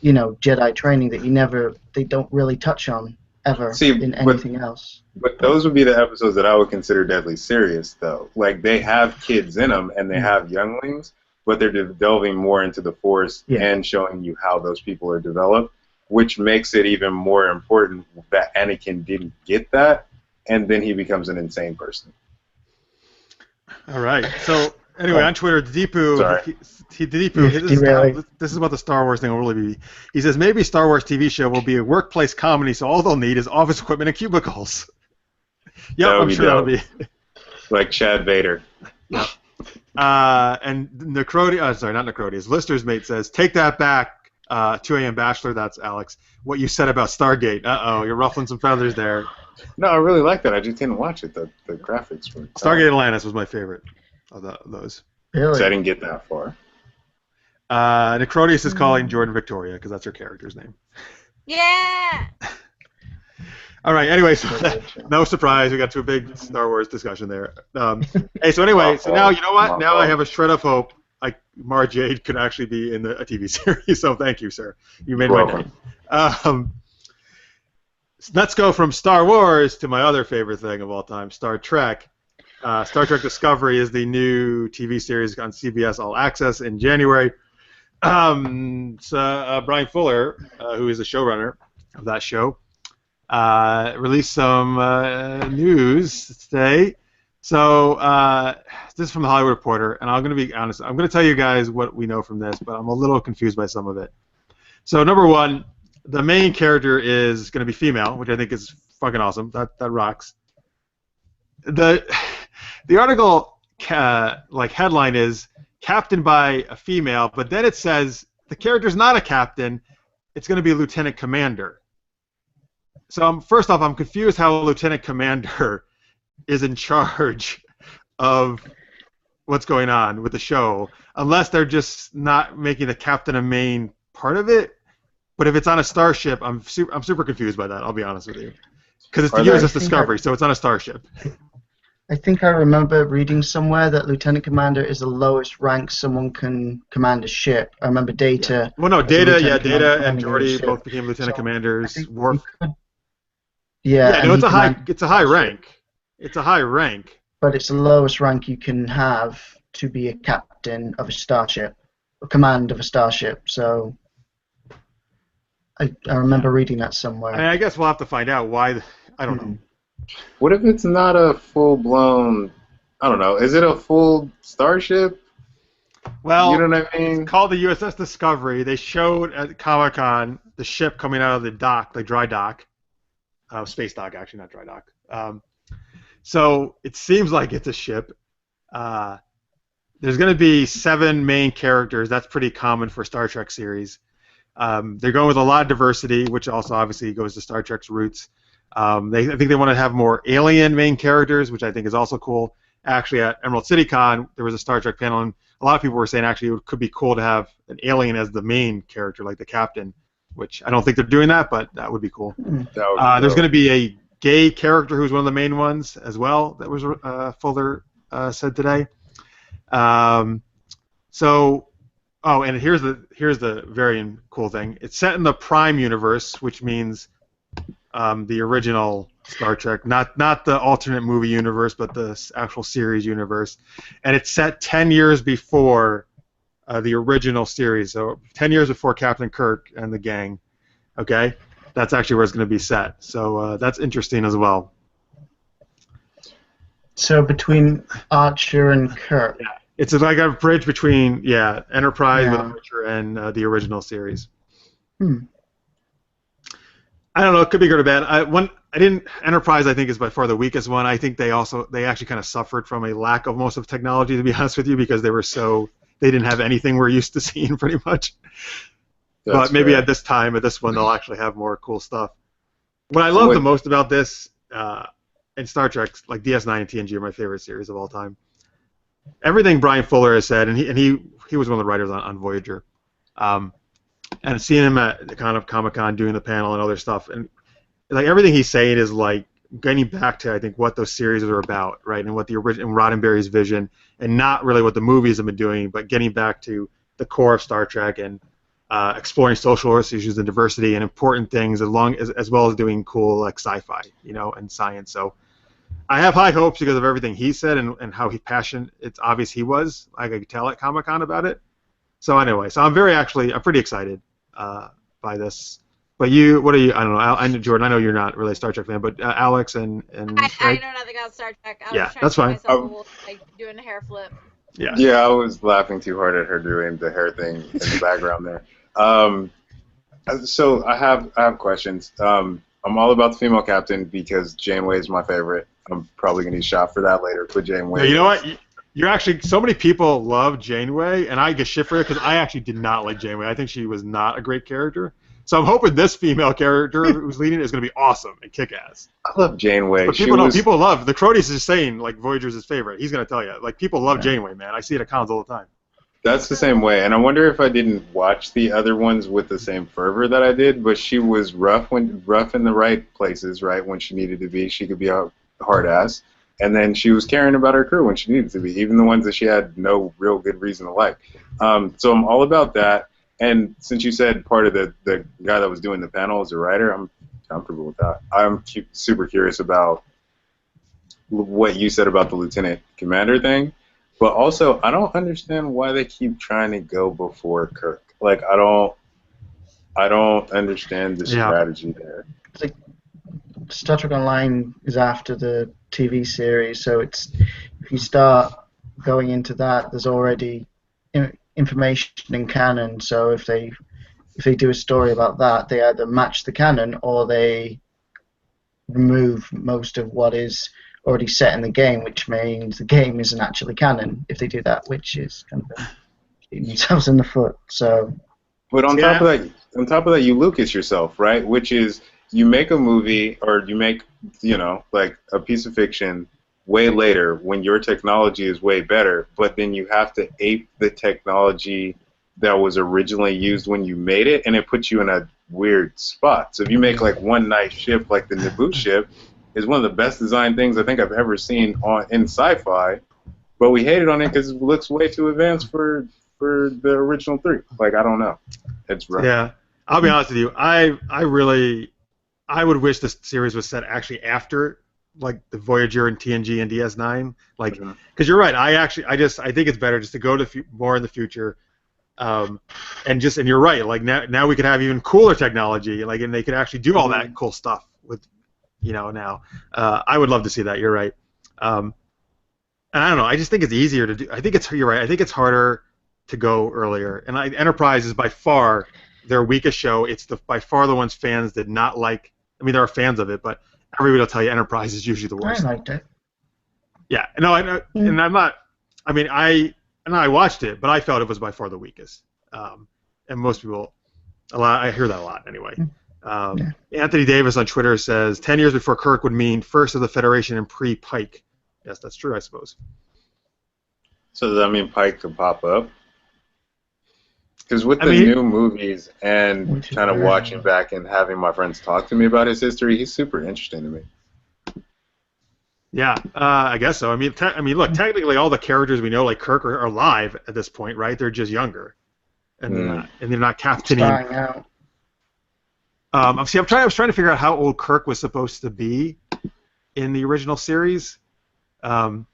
Jedi training that they don't really touch on ever in anything else.
But those would be the episodes that I would consider deadly serious, though. Like, they have kids in them and they have younglings, but they're delving more into the Force and showing you how those people are developed, which makes it even more important that Anakin didn't get that, and then he becomes an insane person. All
right. So, anyway, on Twitter, Deepu, this is about the Star Wars thing. He says maybe Star Wars TV show will be a workplace comedy, so all they'll need is office equipment and cubicles. Yeah, I'm sure that'll be
like Chad Vader.
Yep. And Necrodius, Lister's mate says, take that back, 2 a.m. Bachelor, that's Alex. What you said about Stargate. Uh-oh, you're ruffling some feathers there.
No, I really like that. I just didn't watch it. The graphics were...
Stargate Atlantis was my favorite of those.
Really?
So I didn't get that far.
Necrodius is calling Jordan Victoria, because that's her character's name.
Yeah!
All right, anyway, so no surprise, we got to a big Star Wars discussion there. Hey, so anyway, so now, you know what? Now I have a shred of hope. Mara Jade could actually be in a TV series, so thank you, sir. You made my day. Let's go from Star Wars to my other favorite thing of all time, Star Trek. Star Trek Discovery is the new TV series on CBS All Access in January. Brian Fuller, who is the showrunner of that show, released some news today. So this is from the Hollywood Reporter, and I'm going to be honest. I'm going to tell you guys what we know from this, but I'm a little confused by some of it. So number one, the main character is going to be female, which I think is fucking awesome. That rocks. The article headline is captained by a female, but then it says the character's not a captain. It's going to be a lieutenant commander. So first off, I'm confused how a lieutenant commander is in charge of what's going on with the show, unless they're just not making the captain a main part of it. But if it's on a starship, I'm super confused by that. I'll be honest with you, because it's the USS Discovery, so it's on a starship.
I think I remember reading somewhere that lieutenant commander is the lowest rank someone can command a ship. I remember Data.
Well, no, Data and Geordi both became lieutenant commanders. Worf.
Yeah,
no, it's a high rank. It's a high rank.
But it's the lowest rank you can have to be a captain of a starship, a command of a starship. So I remember reading that somewhere.
I guess we'll have to find out why. I don't know.
What if it's not a full-blown... I don't know. Is it a full starship?
Well,
You know what I mean?
it's called the USS Discovery. They showed at Comic-Con the ship coming out of the dock, the dry dock, space dock, actually, not dry dock. So it seems like it's a ship. Uh, there's going to be 7 main characters. That's pretty common for Star Trek series. They're going with a lot of diversity, which also obviously goes to Star Trek's roots. I think they want to have more alien main characters, which I think is also cool. Actually, at Emerald City Con, there was a Star Trek panel, and a lot of people were saying actually it could be cool to have an alien as the main character, like the captain, which I don't think they're doing that, but that would be cool.
That would be
There's
dope.
going to be a gay character who's one of the main ones as well, that was Fuller said today. And here's the very cool thing. It's set in the Prime universe, which means the original Star Trek, not the alternate movie universe, but the actual series universe. And it's set 10 years before the original series, so 10 years before Captain Kirk and the gang. Okay, that's actually where it's going to be set. So that's interesting as well.
So between Archer and Kirk.
Yeah. It's like a bridge between Enterprise with
Yeah.
Archer and the original series.
Hmm.
I don't know. It could be good or bad. Enterprise, I think, is by far the weakest one. I think they actually kind of suffered from a lack of most of technology, to be honest with you, because they didn't have anything we're used to seeing pretty much. But maybe
fair.
at this one, they'll actually have more cool stuff. What I love the most about this and Star Trek, like DS9 and TNG are my favorite series of all time. Everything Brian Fuller has said, and he was one of the writers on Voyager, and seeing him at the kind of Comic-Con doing the panel and other stuff, and like everything he's saying is like getting back to I think what those series are about, right, and what the original Roddenberry's vision, and not really what the movies have been doing, but getting back to the core of Star Trek and exploring social issues and diversity and important things, as well as doing cool like sci-fi, and science. So I have high hopes because of everything he said and how passionate it's obvious he was. I could tell at Comic-Con about it. So anyway, I'm pretty excited by this. But what are you? I don't know. I know Jordan. I know you're not really a Star Trek fan, but Alex and
I
Craig?
know nothing about Star Trek. I
Yeah,
was trying
that's
to
fine.
give myself a little, like doing a hair flip.
Yeah.
Yeah, I was laughing too hard at her doing the hair thing in the background there. So I have questions. I'm all about the female captain because Janeway is my favorite. I'm probably gonna get shot for that later. Put Janeway.
Yeah, you know what? You're actually so many people love Janeway, and I get shit for it because I actually did not like Janeway. I think she was not a great character. So I'm hoping this female character who's leading it is going to be awesome and kick ass.
I love Janeway.
But people love the Crodius is saying like Voyager's his favorite. He's going to tell you like people love Janeway, man. I see it at cons all the time.
That's the same way, and I wonder if I didn't watch the other ones with the same fervor that I did. But she was rough in the right places, right when she needed to be. She could be a hard ass, and then she was caring about her crew when she needed to be, even the ones that she had no real good reason to like. So I'm all about that. And since you said part of the guy that was doing the panel is a writer, I'm comfortable with that. I'm super curious about what you said about the lieutenant commander thing. But also, I don't understand why they keep trying to go before Kirk. Like, I don't understand the strategy there.
It's like Star Trek Online is after the TV series, so if you start going into that, there's already information in canon. So if they do a story about that, they either match the canon or they remove most of what is already set in the game, which means the game isn't actually canon if they do that, which is kind of shooting themselves in the foot. So,
but on top of that, you Lucas yourself, right? Which is you make a movie or you make like a piece of fiction way later when your technology is way better, but then you have to ape the technology that was originally used when you made it, and it puts you in a weird spot. So if you make like one nice ship like the Naboo ship, is one of the best designed things I think I've ever seen in sci-fi, but we hated on it because it looks way too advanced for the original 3. Like, I don't know. It's rough.
Yeah, I'll be honest with you. I would wish this series was set actually after like the Voyager and TNG and DS9, like because you're right. I think it's better just to go to more in the future, and you're right. Like now we could have even cooler technology, like and they could actually do all that cool stuff with. Now. I would love to see that. You're right. And I don't know. I just think it's easier to do. You're right. I think it's harder to go earlier. And Enterprise is by far their weakest show. It's by far the ones fans did not like. I mean, there are fans of it, but everybody will tell you Enterprise is usually the worst.
I liked it.
Yeah, no, I know, and I'm not. I mean, I watched it, but I felt it was by far the weakest. And most people, I hear that a lot anyway. Anthony Davis on Twitter says 10 years before Kirk would mean first of the Federation and pre-Pike. Yes, that's true, I suppose.
So does that mean Pike could pop up? Because with the new movies and kind of watching back and having my friends talk to me about his history, he's super interesting to me.
Yeah, I guess so. I mean, look, technically all the characters we know, like Kirk, are alive at this point, right? They're just younger, and they're not captaining. I was trying to figure out how old Kirk was supposed to be in the original series. Like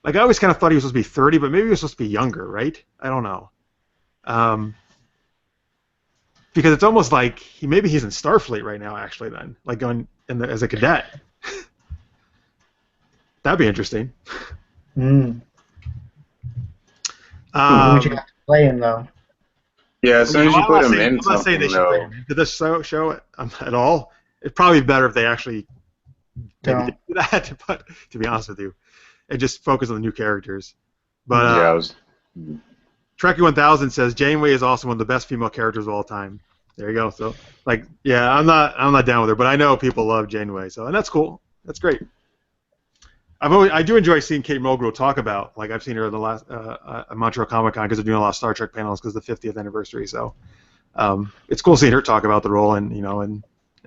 I always kind of thought he was supposed to be 30, but maybe he was supposed to be younger, right? I don't know. Because it's almost like maybe he's in Starfleet right now, actually. Then, like going as a cadet. That'd be interesting.
Who would you have to play him though?
Yeah, as soon as you put him in
I'm not saying they should play him into this show at all. It'd probably be better if they actually did that, but to be honest with you, and just focus on the new characters. But Trekkie 1000 says Janeway is also one of the best female characters of all time. There you go. So, like, yeah, I'm not down with her, but I know people love Janeway, so and that's cool. That's great. I do enjoy seeing Kate Mulgrew talk about, like, I've seen her at the last at Montreal Comic Con because they're doing a lot of Star Trek panels because of the 50th anniversary. So, it's cool seeing her talk about the role and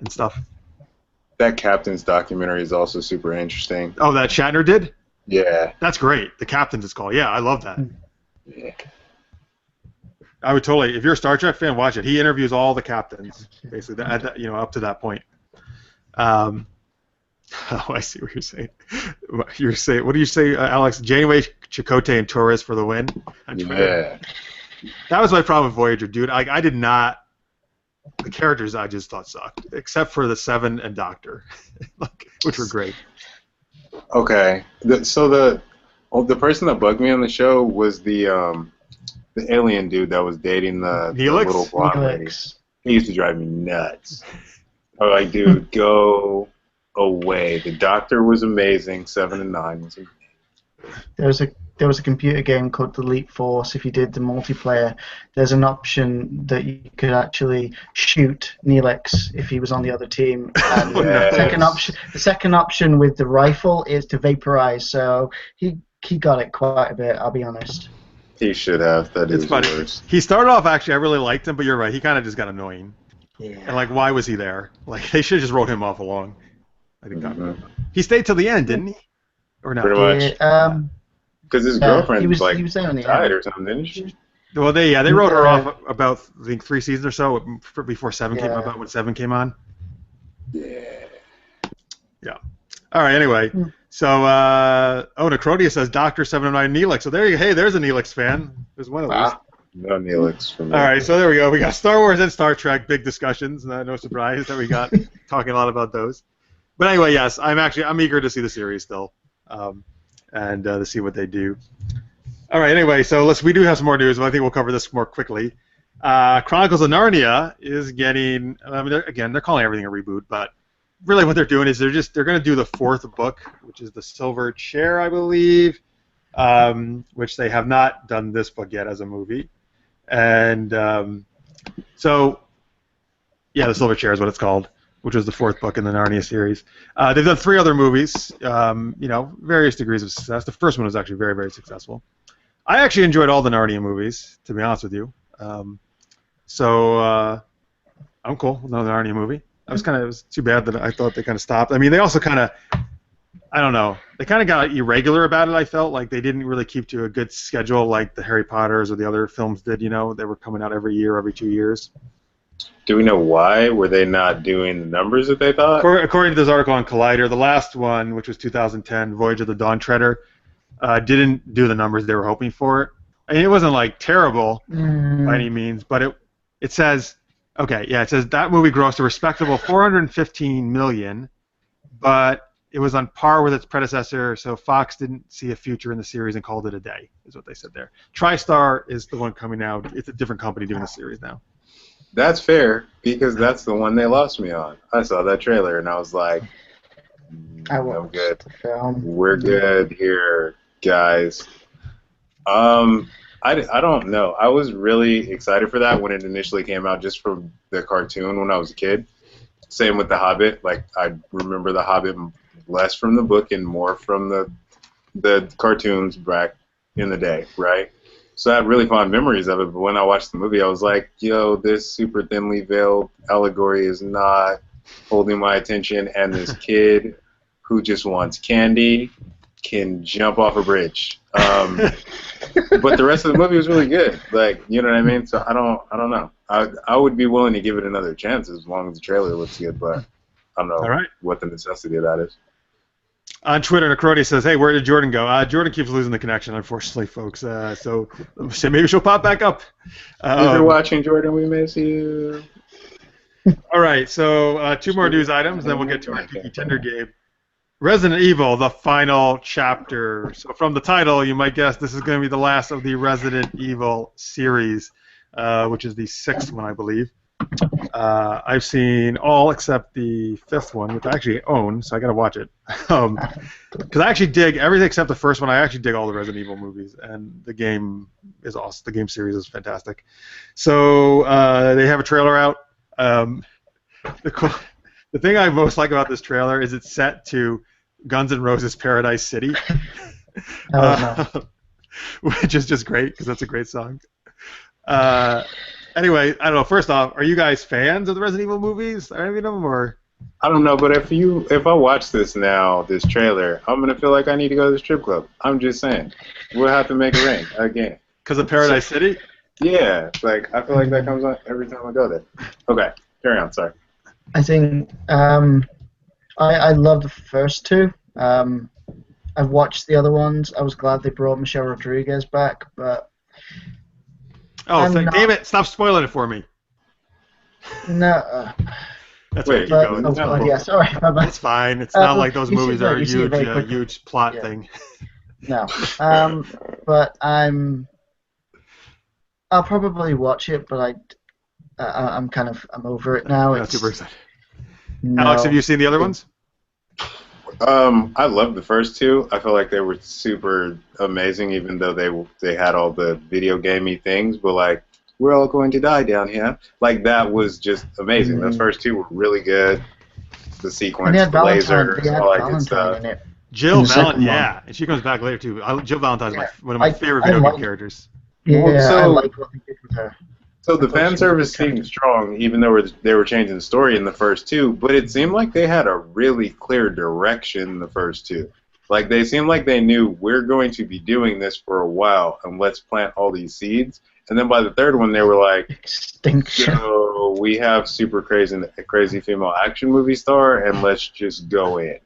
stuff.
That Captain's documentary is also super interesting.
Oh, that Shatner did?
Yeah.
That's great. The Captain's is called. Yeah, I love that.
Yeah.
I would totally. If you're a Star Trek fan, watch it. He interviews all the captains, basically, up to that point. Oh, I see what you're saying. What do you say, Alex? Janeway, Chakotay, and Torres for the win?
Yeah.
That was my problem with Voyager, dude. I did not. The characters I just thought sucked, except for the Seven and Doctor, which were great.
Okay. So the person that bugged me on the show was the alien dude that was dating the little blonde lady. He used to drive me nuts. I was like, dude, go away. The Doctor was amazing. 7 and 9 was amazing.
There was a computer game called Delete Force. If you did the multiplayer, there's an option that you could actually shoot Neelix if he was on the other team. And the second option with the rifle is to vaporize. So he got it quite a bit. I'll be honest.
He should have. That is
funny.
Worse.
He started off, actually, I really liked him, but you're right. He kind of just got annoying.
Yeah.
And, like, why was he there? Like, they should have just wrote him off along. I think he stayed till the end, didn't he? Or not?
Pretty much. Because his girlfriend
he was
there died or something, didn't she?
Well, they wrote her off about, I think, 3 seasons or so before 7 came about when 7 came on.
Yeah.
Yeah. All right, anyway. So, Necrodia says Dr. 709 Neelix. So there's a Neelix fan. There's one of those.
No Neelix for me.
All right, so there we go. We got Star Wars and Star Trek, big discussions. No surprise that we got talking a lot about those. But anyway, yes, I'm eager to see the series still, and to see what they do. All right, anyway, so we do have some more news, but I think we'll cover this more quickly. Chronicles of Narnia is getting. I mean, they're calling everything a reboot, but really what they're doing is they're going to do the 4th book, which is the Silver Chair, I believe, which they have not done this book yet as a movie. And so, yeah, the Silver Chair is what it's called, which was the 4th book in the Narnia series. They've done 3 other movies, various degrees of success. The first one was actually very, very successful. I actually enjoyed all the Narnia movies, to be honest with you. So I'm cool with another Narnia movie. It was too bad that I thought they kind of stopped. I mean, they also kind of, I don't know, they kind of got irregular about it, I felt. Like they didn't really keep to a good schedule like the Harry Potters or the other films did, They were coming out every year, every 2 years.
Do we know why? Were they not doing the numbers that they thought?
According to this article on Collider, the last one, which was 2010, Voyage of the Dawn Treader, didn't do the numbers they were hoping for it. I mean, it wasn't, like, terrible by any means, but it says... Okay, yeah, it says that movie grossed a respectable $415 million, but it was on par with its predecessor, so Fox didn't see a future in the series and called it a day, is what they said there. TriStar is the one coming out. It's a different company doing the series now.
That's fair, because that's the one they lost me on. I saw that trailer, and I was like, I'm good. We're good here, guys. I don't know. I was really excited for that when it initially came out, just from the cartoon when I was a kid. Same with The Hobbit. Like, I remember The Hobbit less from the book and more from the cartoons back in the day, right? So I have really fond memories of it, but when I watched the movie, I was like, yo, this super thinly veiled allegory is not holding my attention, and this kid who just wants candy can jump off a bridge. But the rest of the movie was really good. Like, you know what I mean? So I don't know. I would be willing to give it another chance as long as the trailer looks good, but I don't know what the necessity of that is.
On Twitter, Necroti says, hey, where did Jordan go? Jordan keeps losing the connection, unfortunately, folks. So maybe she'll pop back up.
If you're watching, Jordan, we miss you.
All right, so 2 more news items, then we'll get to our Geeky Tender game. Resident Evil, the final chapter. So from the title, you might guess this is going to be the last of the Resident Evil series, which is the 6th one, I believe. I've seen all except the 5th one, which I actually own, so I got to watch it. Because I actually dig everything except the first one. I actually dig all the Resident Evil movies, and the game is awesome. The game series is fantastic. So they have a trailer out. The thing I most like about this trailer is it's set to Guns N' Roses' Paradise City, which is just great because that's a great song. Anyway, I don't know. First off, are you guys fans of the Resident Evil movies? Are any of them, or?
I don't know, but if I watch this trailer, I'm gonna feel like I need to go to the strip club. I'm just saying, we'll have to make it rain again.
Because of Paradise City?
Yeah, like I feel like that comes on every time I go there. Okay, carry on. Sorry.
I think I love the first 2. I've watched the other ones. I was glad they brought Michelle Rodriguez back, but
damn it! Stop spoiling it for me.
No.
That's where you go.
Oh, God, yeah, sorry.
It's fine. It's not like those movies are a huge plot thing.
No. But I'll probably watch it, but I'm over it now.
Not super excited. No. Alex, have you seen the other ones?
I loved the first 2. I felt like they were super amazing, even though they had all the video gamey things. But like, we're all going to die down here. Like, that was just amazing. Those first 2 were really good. The sequence, the lasers, all that good stuff.
Jill Valentine, yeah, and she comes back later too. Jill Valentine's one of my favorite video game characters.
Yeah, I like what they did with her.
So the fan service seemed strong, even though they were changing the story in the first 2, but it seemed like they had a really clear direction in the first 2. Like, they seemed like they knew, we're going to be doing this for a while, and let's plant all these seeds. And then by the 3rd one, they were like,
extinction.
So we have super crazy female action movie star, and let's just go in.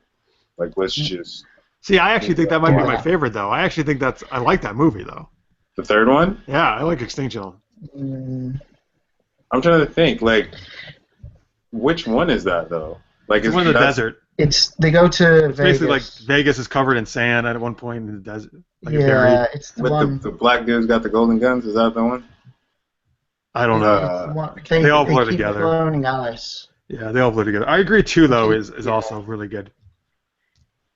Like, let's just...
See, I actually think that might be my favorite, though. I actually think I like that movie, though.
The 3rd one?
Yeah, I like Extinction.
I'm trying to think, like, which one is that, though? Like,
it's one in the desert.
They go to
It's
Vegas.
basically like Vegas is covered in sand at one point in the desert. Like
it's the one.
The black dude's got the golden guns. Is that the one?
I don't know.
They
all blur
keep
together.
Cloning Alice.
Yeah, they all blur together. I agree, 2, though, is also really good.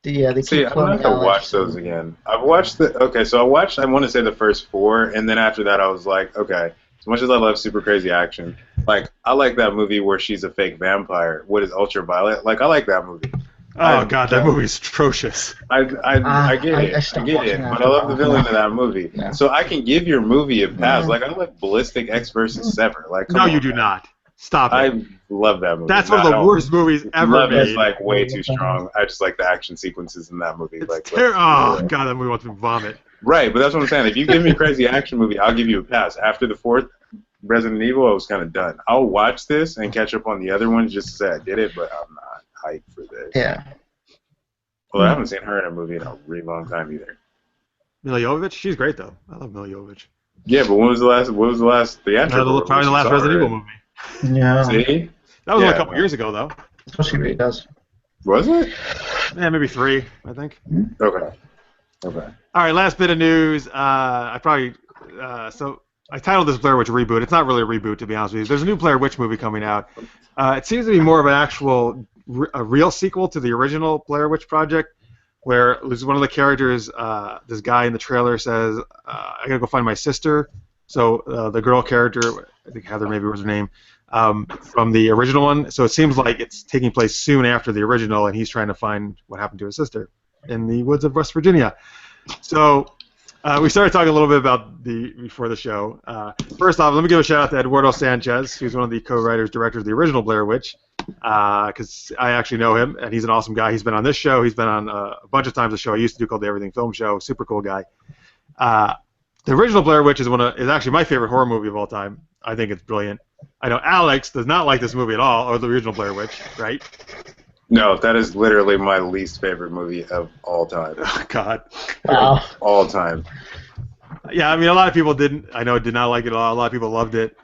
Yeah, they keep
I'm gonna have to watch those again. I want to say the first 4, and then after that I was like, okay, as much as I love super crazy action, like, I like that movie where she's a fake vampire. What is Ultraviolet? Like, I like that movie.
Oh, God, that movie's atrocious.
I get it, but I love the villain of that movie. Yeah. So I can give your movie a pass. Like, I like Ballistic X versus Sever. Like,
no, you do not. Stop it.
I love that movie.
That's one of the worst movies ever
love
made.
It's like way too strong. I just like the action sequences in that movie.
God, that movie wants me to vomit.
Right, but that's what I'm saying. If you give me a crazy action movie, I'll give you a pass. After the 4th Resident Evil, I was kind of done. I'll watch this and catch up on the other ones just to say I did it, but I'm not hyped for this.
Yeah.
Well, I haven't seen her in a movie in a really long time either.
Mila Jovovich? She's great, though. I love Mila Jovovich.
Yeah, but what was the last theatrical?
Probably the last Resident Evil movie.
Yeah.
See?
That was only a couple years ago, though.
That's what she really does.
Was it?
Yeah, maybe 3, I think.
Okay. Okay.
All right, last bit of news. So I titled this Blair Witch reboot. It's not really a reboot, to be honest with you. There's a new Blair Witch movie coming out. It seems to be more of an actual, a real sequel to the original Blair Witch Project, where one of the characters, this guy in the trailer says, "I gotta go find my sister." So the girl character, I think Heather maybe was her name, from the original one. So it seems like it's taking place soon after the original, and he's trying to find what happened to his sister in the woods of West Virginia. So we started talking a little bit about before the show. First off, let me give a shout out to Eduardo Sanchez, who's one of the co-writers, directors of the original Blair Witch, because I actually know him, and he's an awesome guy. He's been on this show. He's been on a bunch of times the show I used to do called the Everything Film Show. Super cool guy. The original Blair Witch is actually my favorite horror movie of all time. I think it's brilliant. I know Alex does not like this movie at all, or the original Blair Witch, right?
No, that is literally my least favorite movie of all time.
Oh, God.
Wow.
All time.
Yeah, I mean, a lot of people did not like it at all. A lot of people loved it.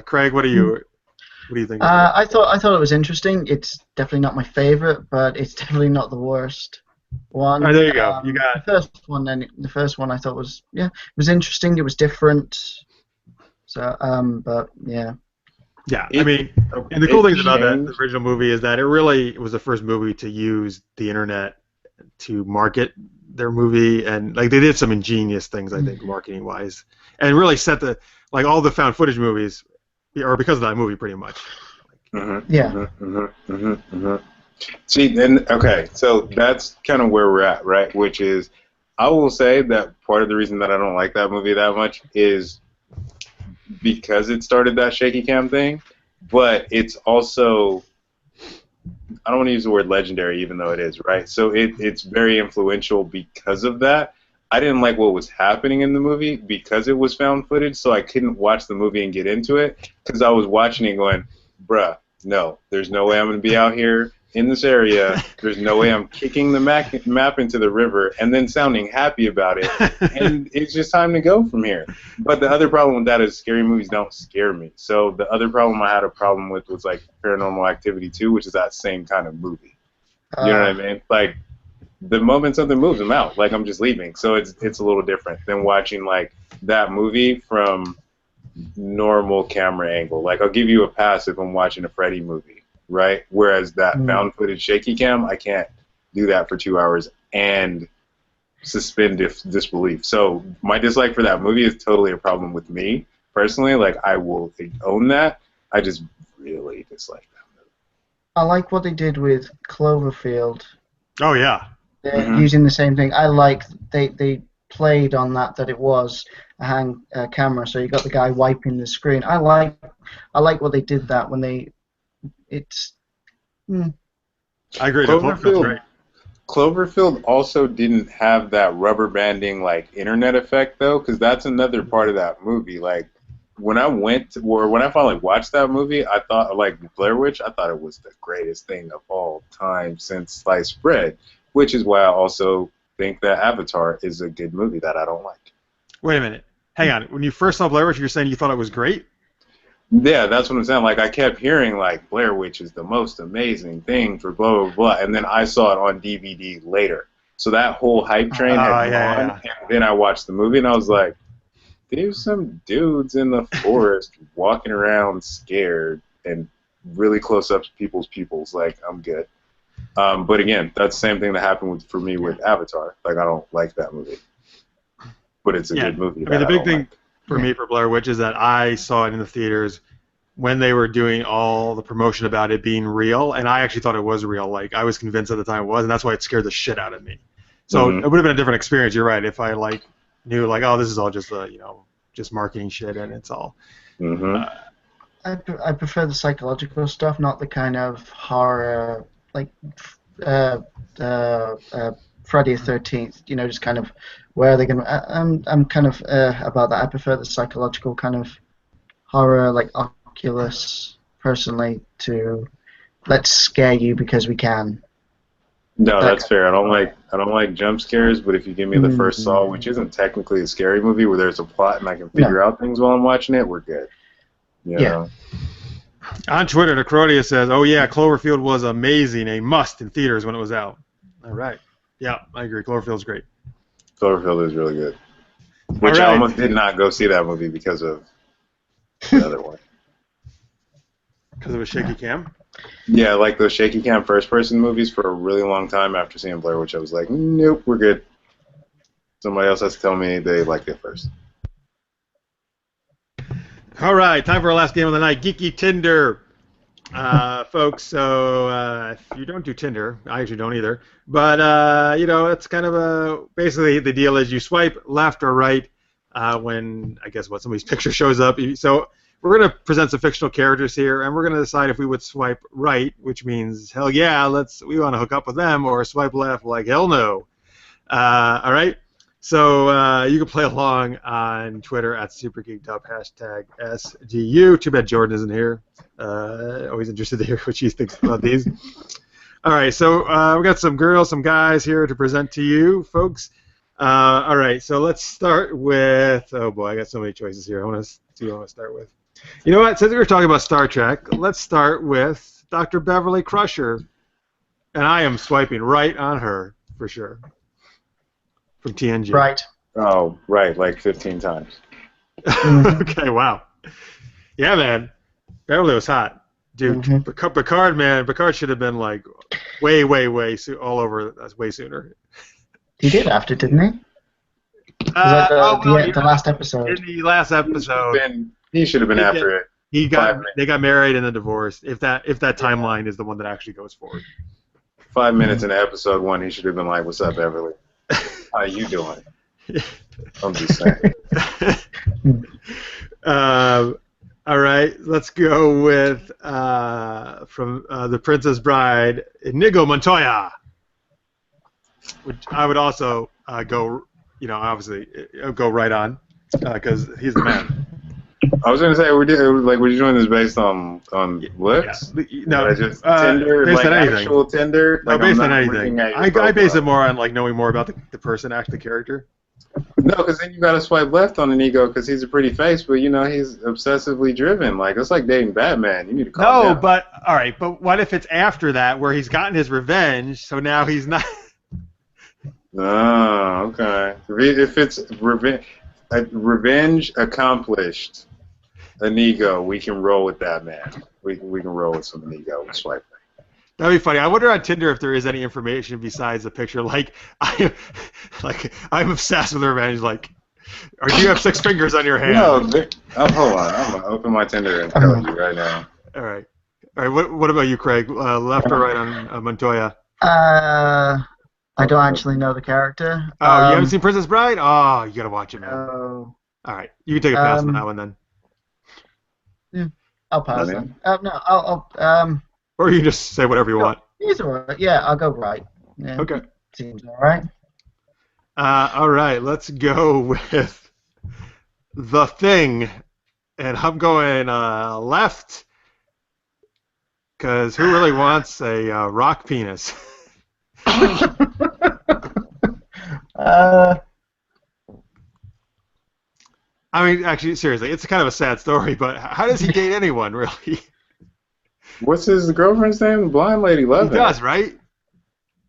Craig, what do you think?
I thought it was interesting. It's definitely not my favorite, but it's definitely not the worst one.
All right, there you go. You got
the first one I thought was it was interesting. It was different. So but yeah.
Yeah, I mean, and the cool thing about the original movie is that it really was the first movie to use the internet to market their movie, and like they did some ingenious things, I think, marketing wise, and really set all the found footage movies, or because of that movie, pretty much.
Yeah.
See, then okay, so that's kind of where we're at, right? Which is, I will say that part of the reason that I don't like that movie that much is because it started that shaky cam thing, but it's also, I don't want to use the word legendary, even though it is, right? So it's very influential because of that. I didn't like what was happening in the movie because it was found footage, so I couldn't watch the movie and get into it because I was watching it going, bruh, no, there's no way I'm going to be out here in this area. There's no way I'm kicking the map into the river and then sounding happy about it. And it's just time to go from here. But the other problem with that is scary movies don't scare me. So the other problem I had a problem with was like Paranormal Activity 2, which is that same kind of movie. You know what I mean? Like, the moment something moves, I'm out. Like, I'm just leaving. So it's a little different than watching like that movie from normal camera angle. Like, I'll give you a pass if I'm watching a Freddy movie. Right? Whereas that found footage shaky cam, I can't do that for 2 hours and suspend disbelief. So my dislike for that movie is totally a problem with me personally. Like, I will own that. I just really dislike that movie.
I like what they did with Cloverfield.
Oh yeah.
They're using the same thing. I like they played on that it was a hand camera, so you got the guy wiping the screen. I like what they did that when they. It's.
I agree.
Cloverfield also didn't have that rubber banding like internet effect though, because that's another part of that movie. Like when I finally watched that movie, I thought like Blair Witch. I thought it was the greatest thing of all time since sliced bread, which is why I also think that Avatar is a good movie that I don't like.
Wait a minute. Hang on. When you first saw Blair Witch, you were saying you thought it was great?
Yeah, that's what I'm saying. Like, I kept hearing, like, Blair Witch is the most amazing thing for blah, blah, blah, and then I saw it on DVD later. So that whole hype train had gone, and then I watched the movie, and I was like, there's some dudes in the forest walking around scared and really close up to people's pupils. Like, I'm good. But again, that's the same thing that happened for me with Avatar. Like, I don't like that movie. But it's a good movie.
I mean, the big thing for me for Blair Witch is that I saw it in the theaters when they were doing all the promotion about it being real, and I actually thought it was real. Like, I was convinced at the time it was, and that's why it scared the shit out of me. So it would have been a different experience. You're right. If I like knew like, oh, this is all just just marketing shit, and it's all.
I prefer the psychological stuff, not the kind of horror like Friday the 13th. Just kind of where are they going to. I'm kind of about that. I prefer the psychological kind of horror, like Oculus, personally, to let's scare you because we can.
No, that's fair. I don't like jump scares, but if you give me the first Saw, which isn't technically a scary movie, where there's a plot and I can figure out things while I'm watching it, we're good. You know?
On Twitter, Necrodia says, "Oh yeah, Cloverfield was amazing, a must in theaters when it was out." All right. Yeah, I agree. Cloverfield's great.
Cloverfield is really good.
All
Which I
right.
almost did not go see that movie because of the other one.
Because of a shaky cam.
Yeah, like those shaky cam first-person movies for a really long time after seeing Blair Witch, I was like, nope, we're good. Somebody else has to tell me they liked it first.
All right, time for our last game of the night, Geeky Tinder. Folks, so if you don't do Tinder, I actually don't either, but you know, it's kind of basically the deal is you swipe left or right when, I guess, somebody's picture shows up. So we're going to present some fictional characters here, and we're going to decide if we would swipe right, which means, hell yeah, we want to hook up with them, or swipe left, like, hell no. All right? So you can play along on Twitter at SuperGeekedUp, #SGU. Too bad Jordan isn't here. Always interested to hear what she thinks about these. All right, so we got some girls, some guys here to present to you, folks. All right, so let's start with, oh boy, I got so many choices here. I want to see what I want to start with. You know what? Since we were talking about Star Trek, let's start with Dr. Beverly Crusher. And I am swiping right on her, for sure. From TNG.
Right.
Oh, right, like 15 times.
Okay, wow. Yeah, man. Beverly was hot. Dude, Picard, man. Picard should have been like way all over us way sooner.
He did after, didn't he? The last episode.
In the last episode.
He should have been after it.
They got married and then divorced. If that timeline is the one that actually goes forward.
5 minutes into episode 1, he should have been like, "What's up, Beverly? How you doing?" I'm just saying.
All right, let's go with from The Princess Bride, Inigo Montoya. Which I would also go, obviously go right on because he's the man.
I was gonna say we're you doing this based on looks?
Yeah. No,
just Tinder,
based
like
on anything.
actual Tinder.
No,
like,
based on anything. I base it more on like knowing more about the person, actually, the character.
No, because then you gotta swipe left on Inigo because he's a pretty face, but he's obsessively driven. Like it's like dating Batman. You need to calm down.
But all right. But what if it's after that where he's gotten his revenge, so now he's not?
Oh, okay. If it's revenge accomplished. Inigo, we can roll with that, man. We can roll with some Inigo and swipe.
That'd be funny. I wonder on Tinder if there is any information besides the picture. Like I'm obsessed with revenge. Like, or do you have 6 fingers on your hand?
No. Hold on. I'm gonna open my Tinder and tell you right now.
All right. What about you, Craig? Left or right on Montoya?
I don't actually know the character.
Oh, you haven't seen Princess Bride? Oh, you gotta watch it, man.
No.
All right, you can take a pass on that one then.
Yeah, I'll pass then. No, I'll.
Or you can just say whatever you want.
He's alright. Yeah, I'll go right. Yeah,
okay.
Seems alright.
All right, let's go with The Thing, and I'm going left because who really wants a rock penis? I mean, actually, seriously, it's kind of a sad story, but how does he date anyone, really?
What's his girlfriend's name? The blind lady loves him.
He does, right?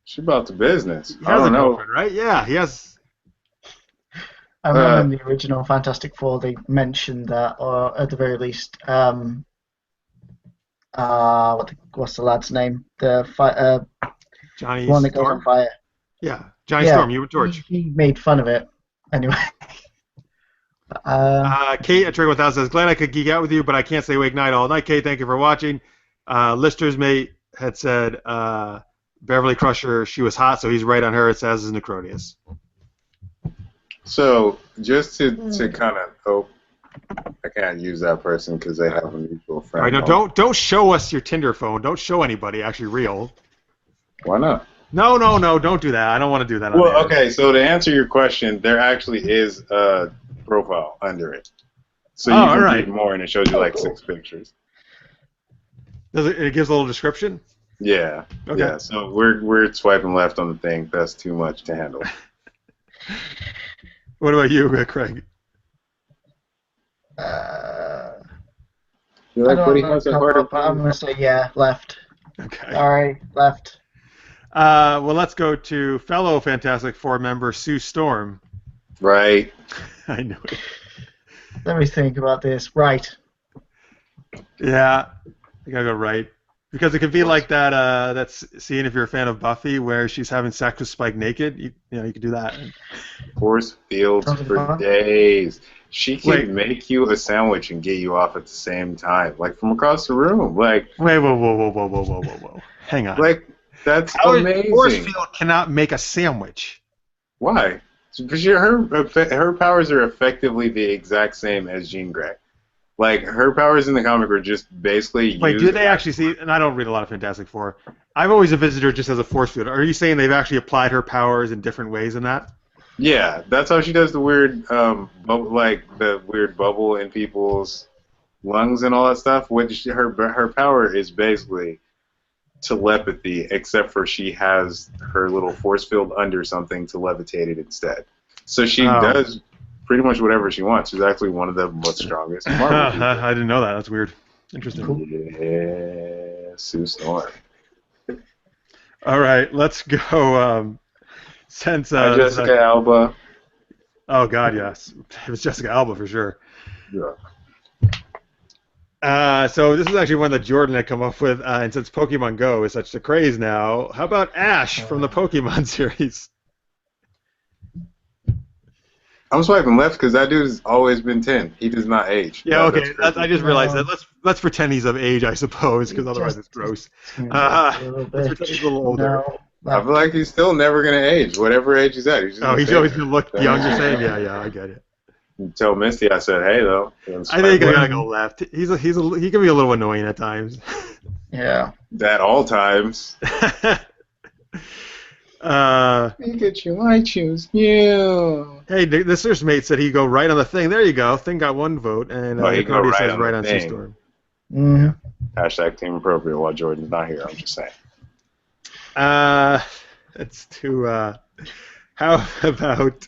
She about the business.
He has a girlfriend, right? Yeah, he has.
I remember in the original Fantastic Four they mentioned that, or at the very least, what's the lad's name? The
Johnny
one that
Storm?
goes on fire.
Yeah, Johnny Storm, Human Torch.
He made fun of it. Anyway.
Kate at Trigger1000 says, glad I could geek out with you, but I can't stay awake night all night. Kate, thank you for watching. Lister's mate had said Beverly Crusher, she was hot, so he's right on her. It says is Necronius.
So just to kind of I can't use that person because they have a mutual friend.
All right, no, don't show us your Tinder phone. Don't show anybody actually real.
Why not?
No, don't do that. I don't want to do that.
Well, okay, so to answer your question, there actually is a profile under it. So you can read more, and it shows you like 6 pictures.
Does it gives a little description?
Yeah.
Okay.
Yeah. So we're swiping left on the thing. That's too much to handle.
What about you, Craig?
You're
I
like, but
don't
he
know
has a
co-op,
harder
but I'm gonna say yeah, left.
Okay.
Sorry, left.
Well, let's go to fellow Fantastic Four member Sue Storm.
Right.
I knew it.
Let me think about this. Right.
Yeah, I gotta go right. Because it could be like that scene if you're a fan of Buffy where she's having sex with Spike naked. You could do that.
Force fields
Sounds like
for
fun.
days. She could
Wait.
make you a sandwich and get you off at the same time, like from across the room. Like,
Wait, whoa. Hang on.
like that's
How is
amazing.
Force Field cannot make a sandwich?
Why? Because her powers are effectively the exact same as Jean Grey. Like her powers in the comic were just basically
Wait,
used
do they actually see? And I don't read a lot of Fantastic Four. I've always envisioned her just as a force field. Are you saying they've actually applied her powers in different ways in that?
Yeah, that's how she does the weird, like the weird bubble in people's lungs and all that stuff. Which her power is basically telepathy, except for she has her little force field under something to levitate it instead. So she does pretty much whatever she wants. She's actually one of the most strongest Marvel people.
I didn't know that. That's weird. Interesting.
Cool.
Yeah, Sue Storm.
All right, let's go. Since
Jessica Alba.
Oh God, yes, it was Jessica Alba for sure.
Yeah.
So this is actually one that Jordan had come up with, and since Pokemon Go is such a craze now, how about Ash from the Pokemon series?
I'm swiping left because that dude has always been 10. He does not age.
Yeah,
That's
okay.
crazy.
I just realized that. Let's pretend he's of age, I suppose, because otherwise it's gross. Let's pretend he's a little older.
No,
I feel like he's still never going to age, whatever age he's at. He's just
He's always going to look young. You're saying? Yeah, I get it.
Tell Misty I said, hey, though.
I think I gotta go left. He can be a little annoying at times.
Yeah.
At all times. Pikachu, I choose you.
Hey, this first mate said he'd go right on the thing. There you go. Thing got one vote, and
he'd go
Cody
right
says
on
right
the
on
thing.
Seastorm.
Mm.
Hashtag team appropriate while Jordan's not here. I'm just saying.
It's too. How about?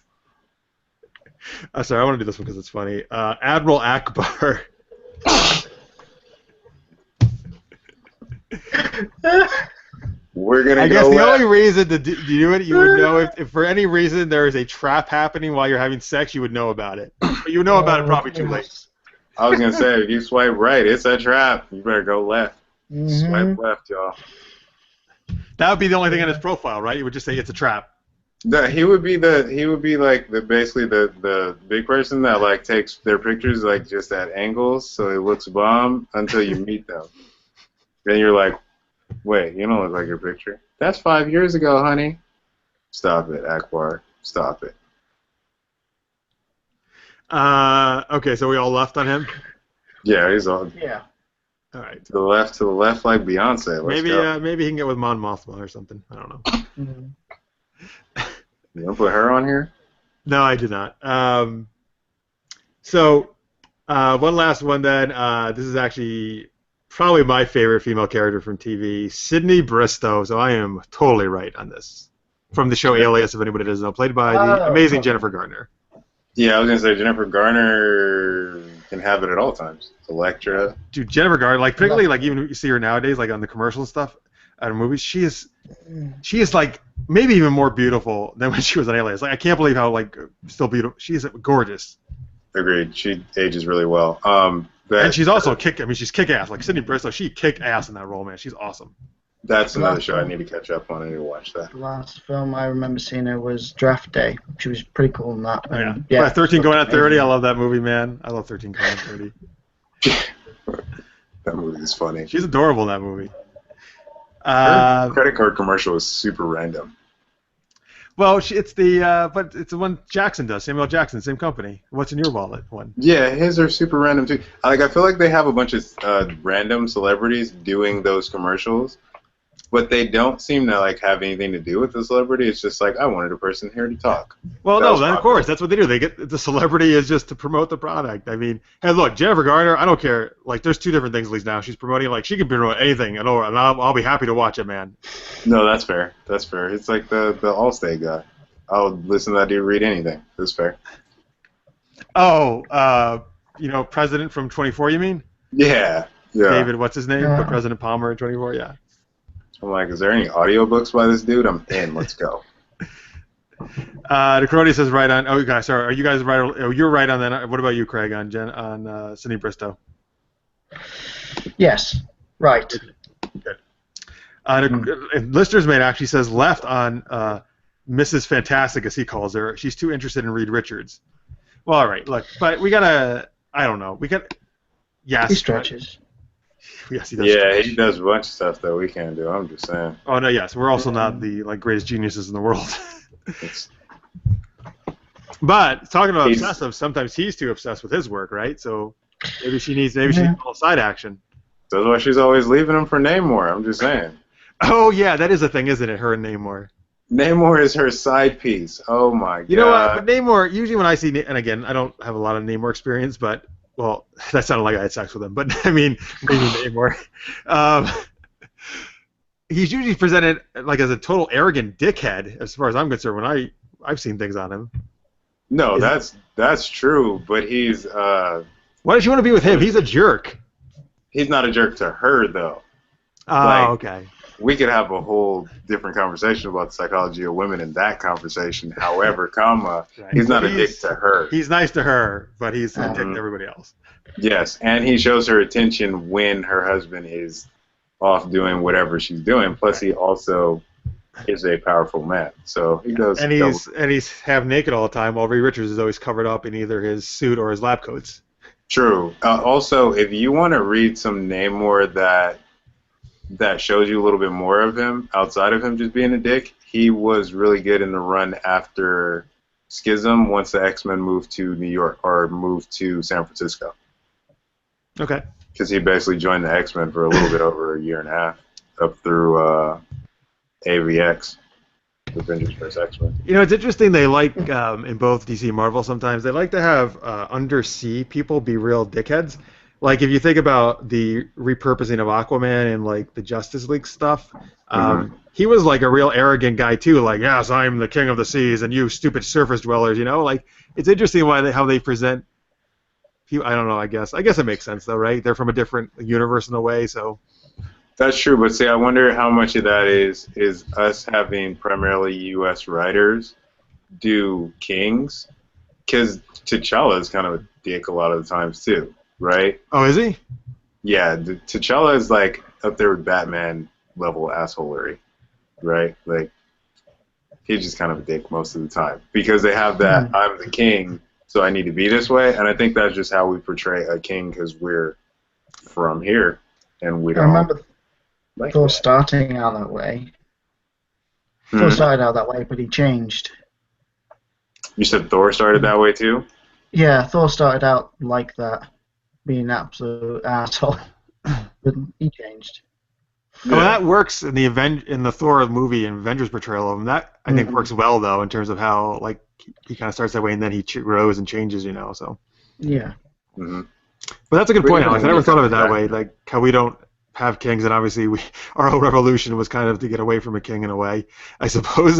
Sorry, I want to do this one because it's funny. Admiral Akbar.
We're gonna
I
go
guess the
left.
only reason to do it, you would know if for any reason there is a trap happening while you're having sex, you would know about it. But you know about it probably too late.
I was gonna say, if you swipe right, it's a trap. You better go left.
Mm-hmm.
Swipe left, y'all.
That would be the only thing in his profile, right? You would just say it's a trap.
He would be like basically the big person that like takes their pictures like just at angles so it looks bomb until you meet them. Then you're like, wait, you don't look like your picture. That's 5 years ago, honey. Stop it, Akbar. Stop it.
Okay, so we all left on him.
Yeah, he's all
Yeah.
All right.
to the left like Beyonce. Let's go.
Maybe he can get with Mon Mothma or something. I don't know.
Mm-hmm.
You want to put her on here?
No, I did not. So one last one then. This is actually probably my favorite female character from TV, Sydney Bristow. So I am totally right on this. From the show Alias, if anybody doesn't know, played by the amazing Jennifer Garner.
Yeah, I was gonna say Jennifer Garner can have it at all times. Elektra.
Dude, Jennifer Garner, like particularly like even you see her nowadays, like on the commercial stuff, out of movies, she is like maybe even more beautiful than when she was on Alias. Like I can't believe how like still beautiful. She is gorgeous.
Agreed. She ages really well.
And she's also she's kick ass. Like Sydney Bristow, she kicked ass in that role, man. She's awesome.
That's another show I need to catch up on. I need to watch that.
The last film I remember seeing her was Draft Day. She was pretty cool in that.
Yeah. 13 going on 30. I love that movie, man. I love 13 going on 30.
That movie is funny.
She's adorable in that movie.
Her credit card commercial is super random.
Well, it's the one Jackson does. Samuel Jackson, same company. What's in your wallet? One.
Yeah, his are super random too. Like I feel like they have a bunch of random celebrities doing those commercials, but they don't seem to like have anything to do with the celebrity. It's just like I wanted a person here to talk.
Well, no, then of course that's what they do. They get the celebrity is just to promote the product. I mean, hey, look, Jennifer Garner. I don't care. Like, there's two different things at least now. She's promoting like she can promote anything, and I'll be happy to watch it, man.
No, that's fair. That's fair. It's like the Allstate guy. I'll listen to that dude read anything. That's fair.
Oh, President from 24, you mean?
Yeah. Yeah.
David, what's his name?
Yeah.
Put President Palmer in 24. Yeah.
I'm like, is there any audiobooks by this dude? I'm in. Let's go.
The Karate says right on. Oh, guys, sorry. Are you guys right? Oh, you're right on that. What about you, Craig? On Sidney Bristow.
Yes. Right.
Good. Listener's mate actually says left on Mrs. Fantastic, as he calls her. She's too interested in Reed Richards. Well, all right. Look, but we gotta. I don't know. We got. Yes.
He stretches.
Yes, he does.
Yeah,
stretch.
he does a bunch of stuff that we can't do. I'm just saying.
Oh no, yes. We're also not the greatest geniuses in the world.
It's,
But talking about
He's-
obsessive, sometimes he's too obsessed with his work, right? So maybe she needs a little side action.
that's why she's always leaving him for Namor. I'm just saying.
Oh yeah, that is a thing, isn't it? Her and Namor.
Namor is her side piece. Oh my god.
You know what? But Namor, usually when I see, and again, I don't have a lot of Namor experience, but well, that sounded like I had sex with him. But I mean, maybe Namor. He's usually presented like as a total arrogant dickhead, as far as I'm concerned. When I've seen things on him.
No, that's true, but he's
Why does she want to be with him? He's a jerk.
he's not a jerk to her though.
Oh,
Like-
okay.
We could have a whole different conversation about the psychology of women in that conversation. However, he's not a dick to her.
He's nice to her, but he's a dick
Mhm.
to everybody else.
Yes, and he shows her attention when her husband is off doing whatever she's doing. Plus, he also is a powerful man, so he does.
And he's half naked all the time, while Reed Richards is always covered up in either his suit or his lab coats.
True. Also, if you want to read some Namor that shows you a little bit more of him outside of him just being a dick, he was really good in the run after Schism once the X-Men moved to New York or moved to San Francisco.
Okay.
Because he basically joined the X-Men for a little bit over a year and a half, up through AVX, Avengers vs. X-Men.
You know, it's interesting. They like in both DC and Marvel sometimes they like to have undersea people be real dickheads. Like if you think about the repurposing of Aquaman and like the Justice League stuff, he was like a real arrogant guy too. Like, yes, I'm the king of the seas, and you stupid surface dwellers. You know, like it's interesting how they present. I don't know. I guess it makes sense though, right? They're from a different universe in a way, so.
That's true, but see, I wonder how much of that is us having primarily U.S. writers do kings, because T'Challa is kind of a dick a lot of the times too, right?
Oh, is he?
Yeah, T'Challa is like up there with Batman level assholery, right? Like he's just kind of a dick most of the time because they have that I'm the king, so I need to be this way, and I think that's just how we portray a king because we're from here and we
I
don't.
remember
Like
Thor
that.
starting out that way. Thor started out that way, but he changed.
You said Thor started that way too?
Yeah, Thor started out like that, being an absolute asshole. But he changed.
Well, that works in the Thor movie and Avengers portrayal of him. That I think works well though in terms of how like he kind of starts that way and then he grows and changes, you know. So.
Yeah.
Mm-hmm.
But that's a good
But
point,
even
Alex. I
when
never
you
thought of it
come
that
back-
way. Like how we don't have kings, and obviously our whole revolution was kind of to get away from a king in a way, I suppose.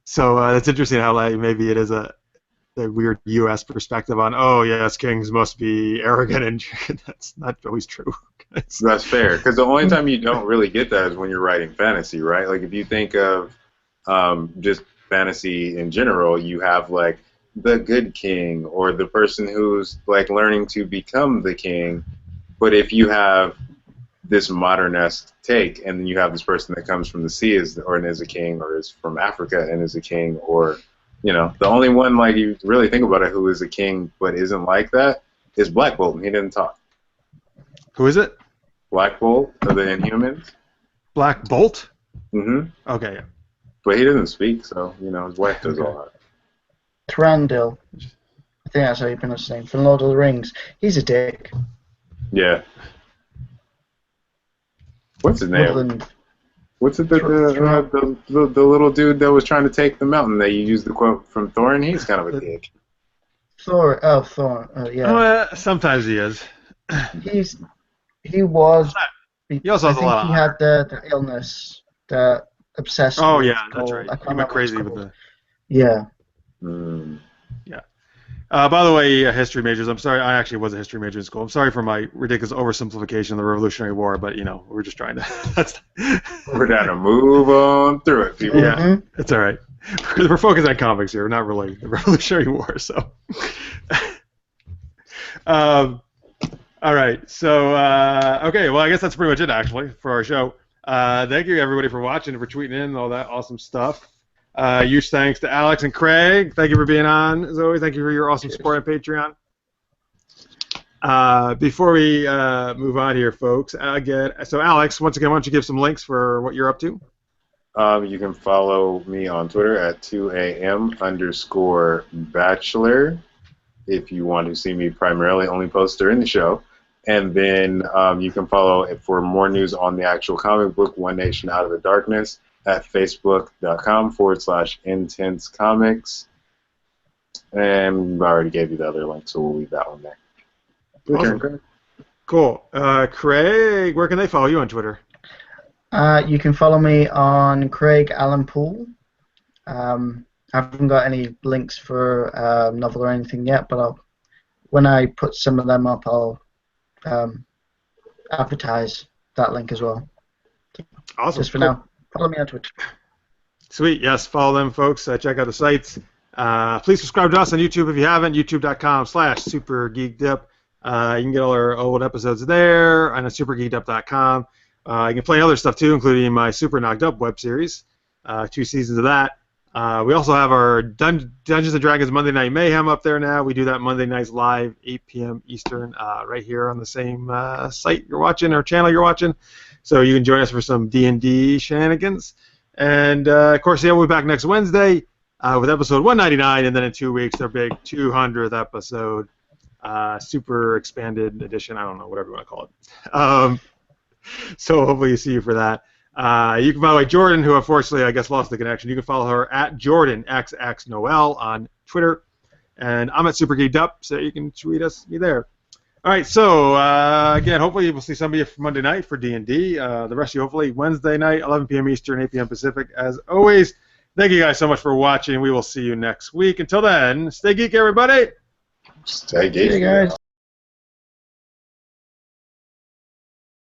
So that's interesting how like maybe it is a weird U.S. perspective on yes, kings must be arrogant and that's not always true.
That's fair, because the only time you don't really get that is when you're writing fantasy, right? Like if you think of just fantasy in general, you have like the good king or the person who's like learning to become the king. But if you have this modern-esque take, and then you have this person that comes from the sea is a king, or is from Africa and is a king, or the only one like you really think about it who is a king but isn't like that is Black Bolt, and he didn't talk.
Who is it?
Black Bolt of the Inhumans.
Black Bolt?
Mm-hmm.
Okay.
But he doesn't speak, so his wife does all that.
Thranduil. I think that's how you pronounce his name. From Lord of the Rings. He's a dick.
Yeah. What's his name?
Woodland.
What's it the little dude that was trying to take the mountain that you used the quote from Thorin? He's kind of a dick.
Thor. Oh, Thor. Yeah.
Sometimes he is.
He was.
He also has a lot of
he had the illness, the obsessed.
Oh yeah, that's right.
I can't
He went
remember what it's
crazy with
called.
the.
Yeah.
Mm.
Yeah. By the way, history majors, I'm sorry. I actually was a history major in school. I'm sorry for my ridiculous oversimplification of the Revolutionary War, but we're just trying to. That's.
We're trying to move on through it, people.
Yeah, it's all right. We're focused on comics here, not really the Revolutionary War. So. All right. So okay. Well, I guess that's pretty much it actually for our show. Thank you everybody for watching, for tweeting in all that awesome stuff. Huge thanks to Alex and Craig. Thank you for being on, as always. Thank you for your awesome support on Patreon. Before we move on here, folks, so Alex, once again, why don't you give some links for what you're up to?
You can follow me on Twitter at 2am_bachelor if you want to see me primarily only post during the show. And then you can follow it for more news on the actual comic book, One Nation Out of the Darkness, at facebook.com/intense comics. And I already gave you the other link, so we'll leave that one there.
Awesome.
Craig.
Cool. Craig, where can they follow you on Twitter?
You can follow me on Craig Allen Poole. I haven't got any links for novel or anything yet, but when I put some of them up, I'll advertise that link as well.
Awesome.
Just for now, follow me on Twitter.
Sweet. Yes, follow them, folks. Check out the sites. Please subscribe to us on YouTube if you haven't. YouTube.com/SuperGeekedUp. You can get all our old episodes there and at SuperGeekedUp.com. You can play other stuff too, including my Super Knocked Up web series. 2 seasons of that. We also have our Dungeons & Dragons Monday Night Mayhem up there now. We do that Monday nights live, 8 p.m. Eastern, right here on the same site you're watching or channel you're watching. So you can join us for some D&D shenanigans. And, of course, we'll be back next Wednesday with episode 199, and then in 2 weeks, our big 200th episode, super expanded edition. I don't know, whatever you want to call it. So hopefully you see you for that. You can follow Jordan, who unfortunately I guess lost the connection. You can follow her at JordanXXNoel on Twitter, and I'm at Super Geeked Up, so you can tweet me there. All right, so again, hopefully we'll see some of you for Monday night for D&D. The rest of you hopefully Wednesday night, 11 p.m. Eastern, 8 p.m. Pacific. As always, thank you guys so much for watching. We will see you next week. Until then, stay geek, everybody.
Stay geek.
See you guys.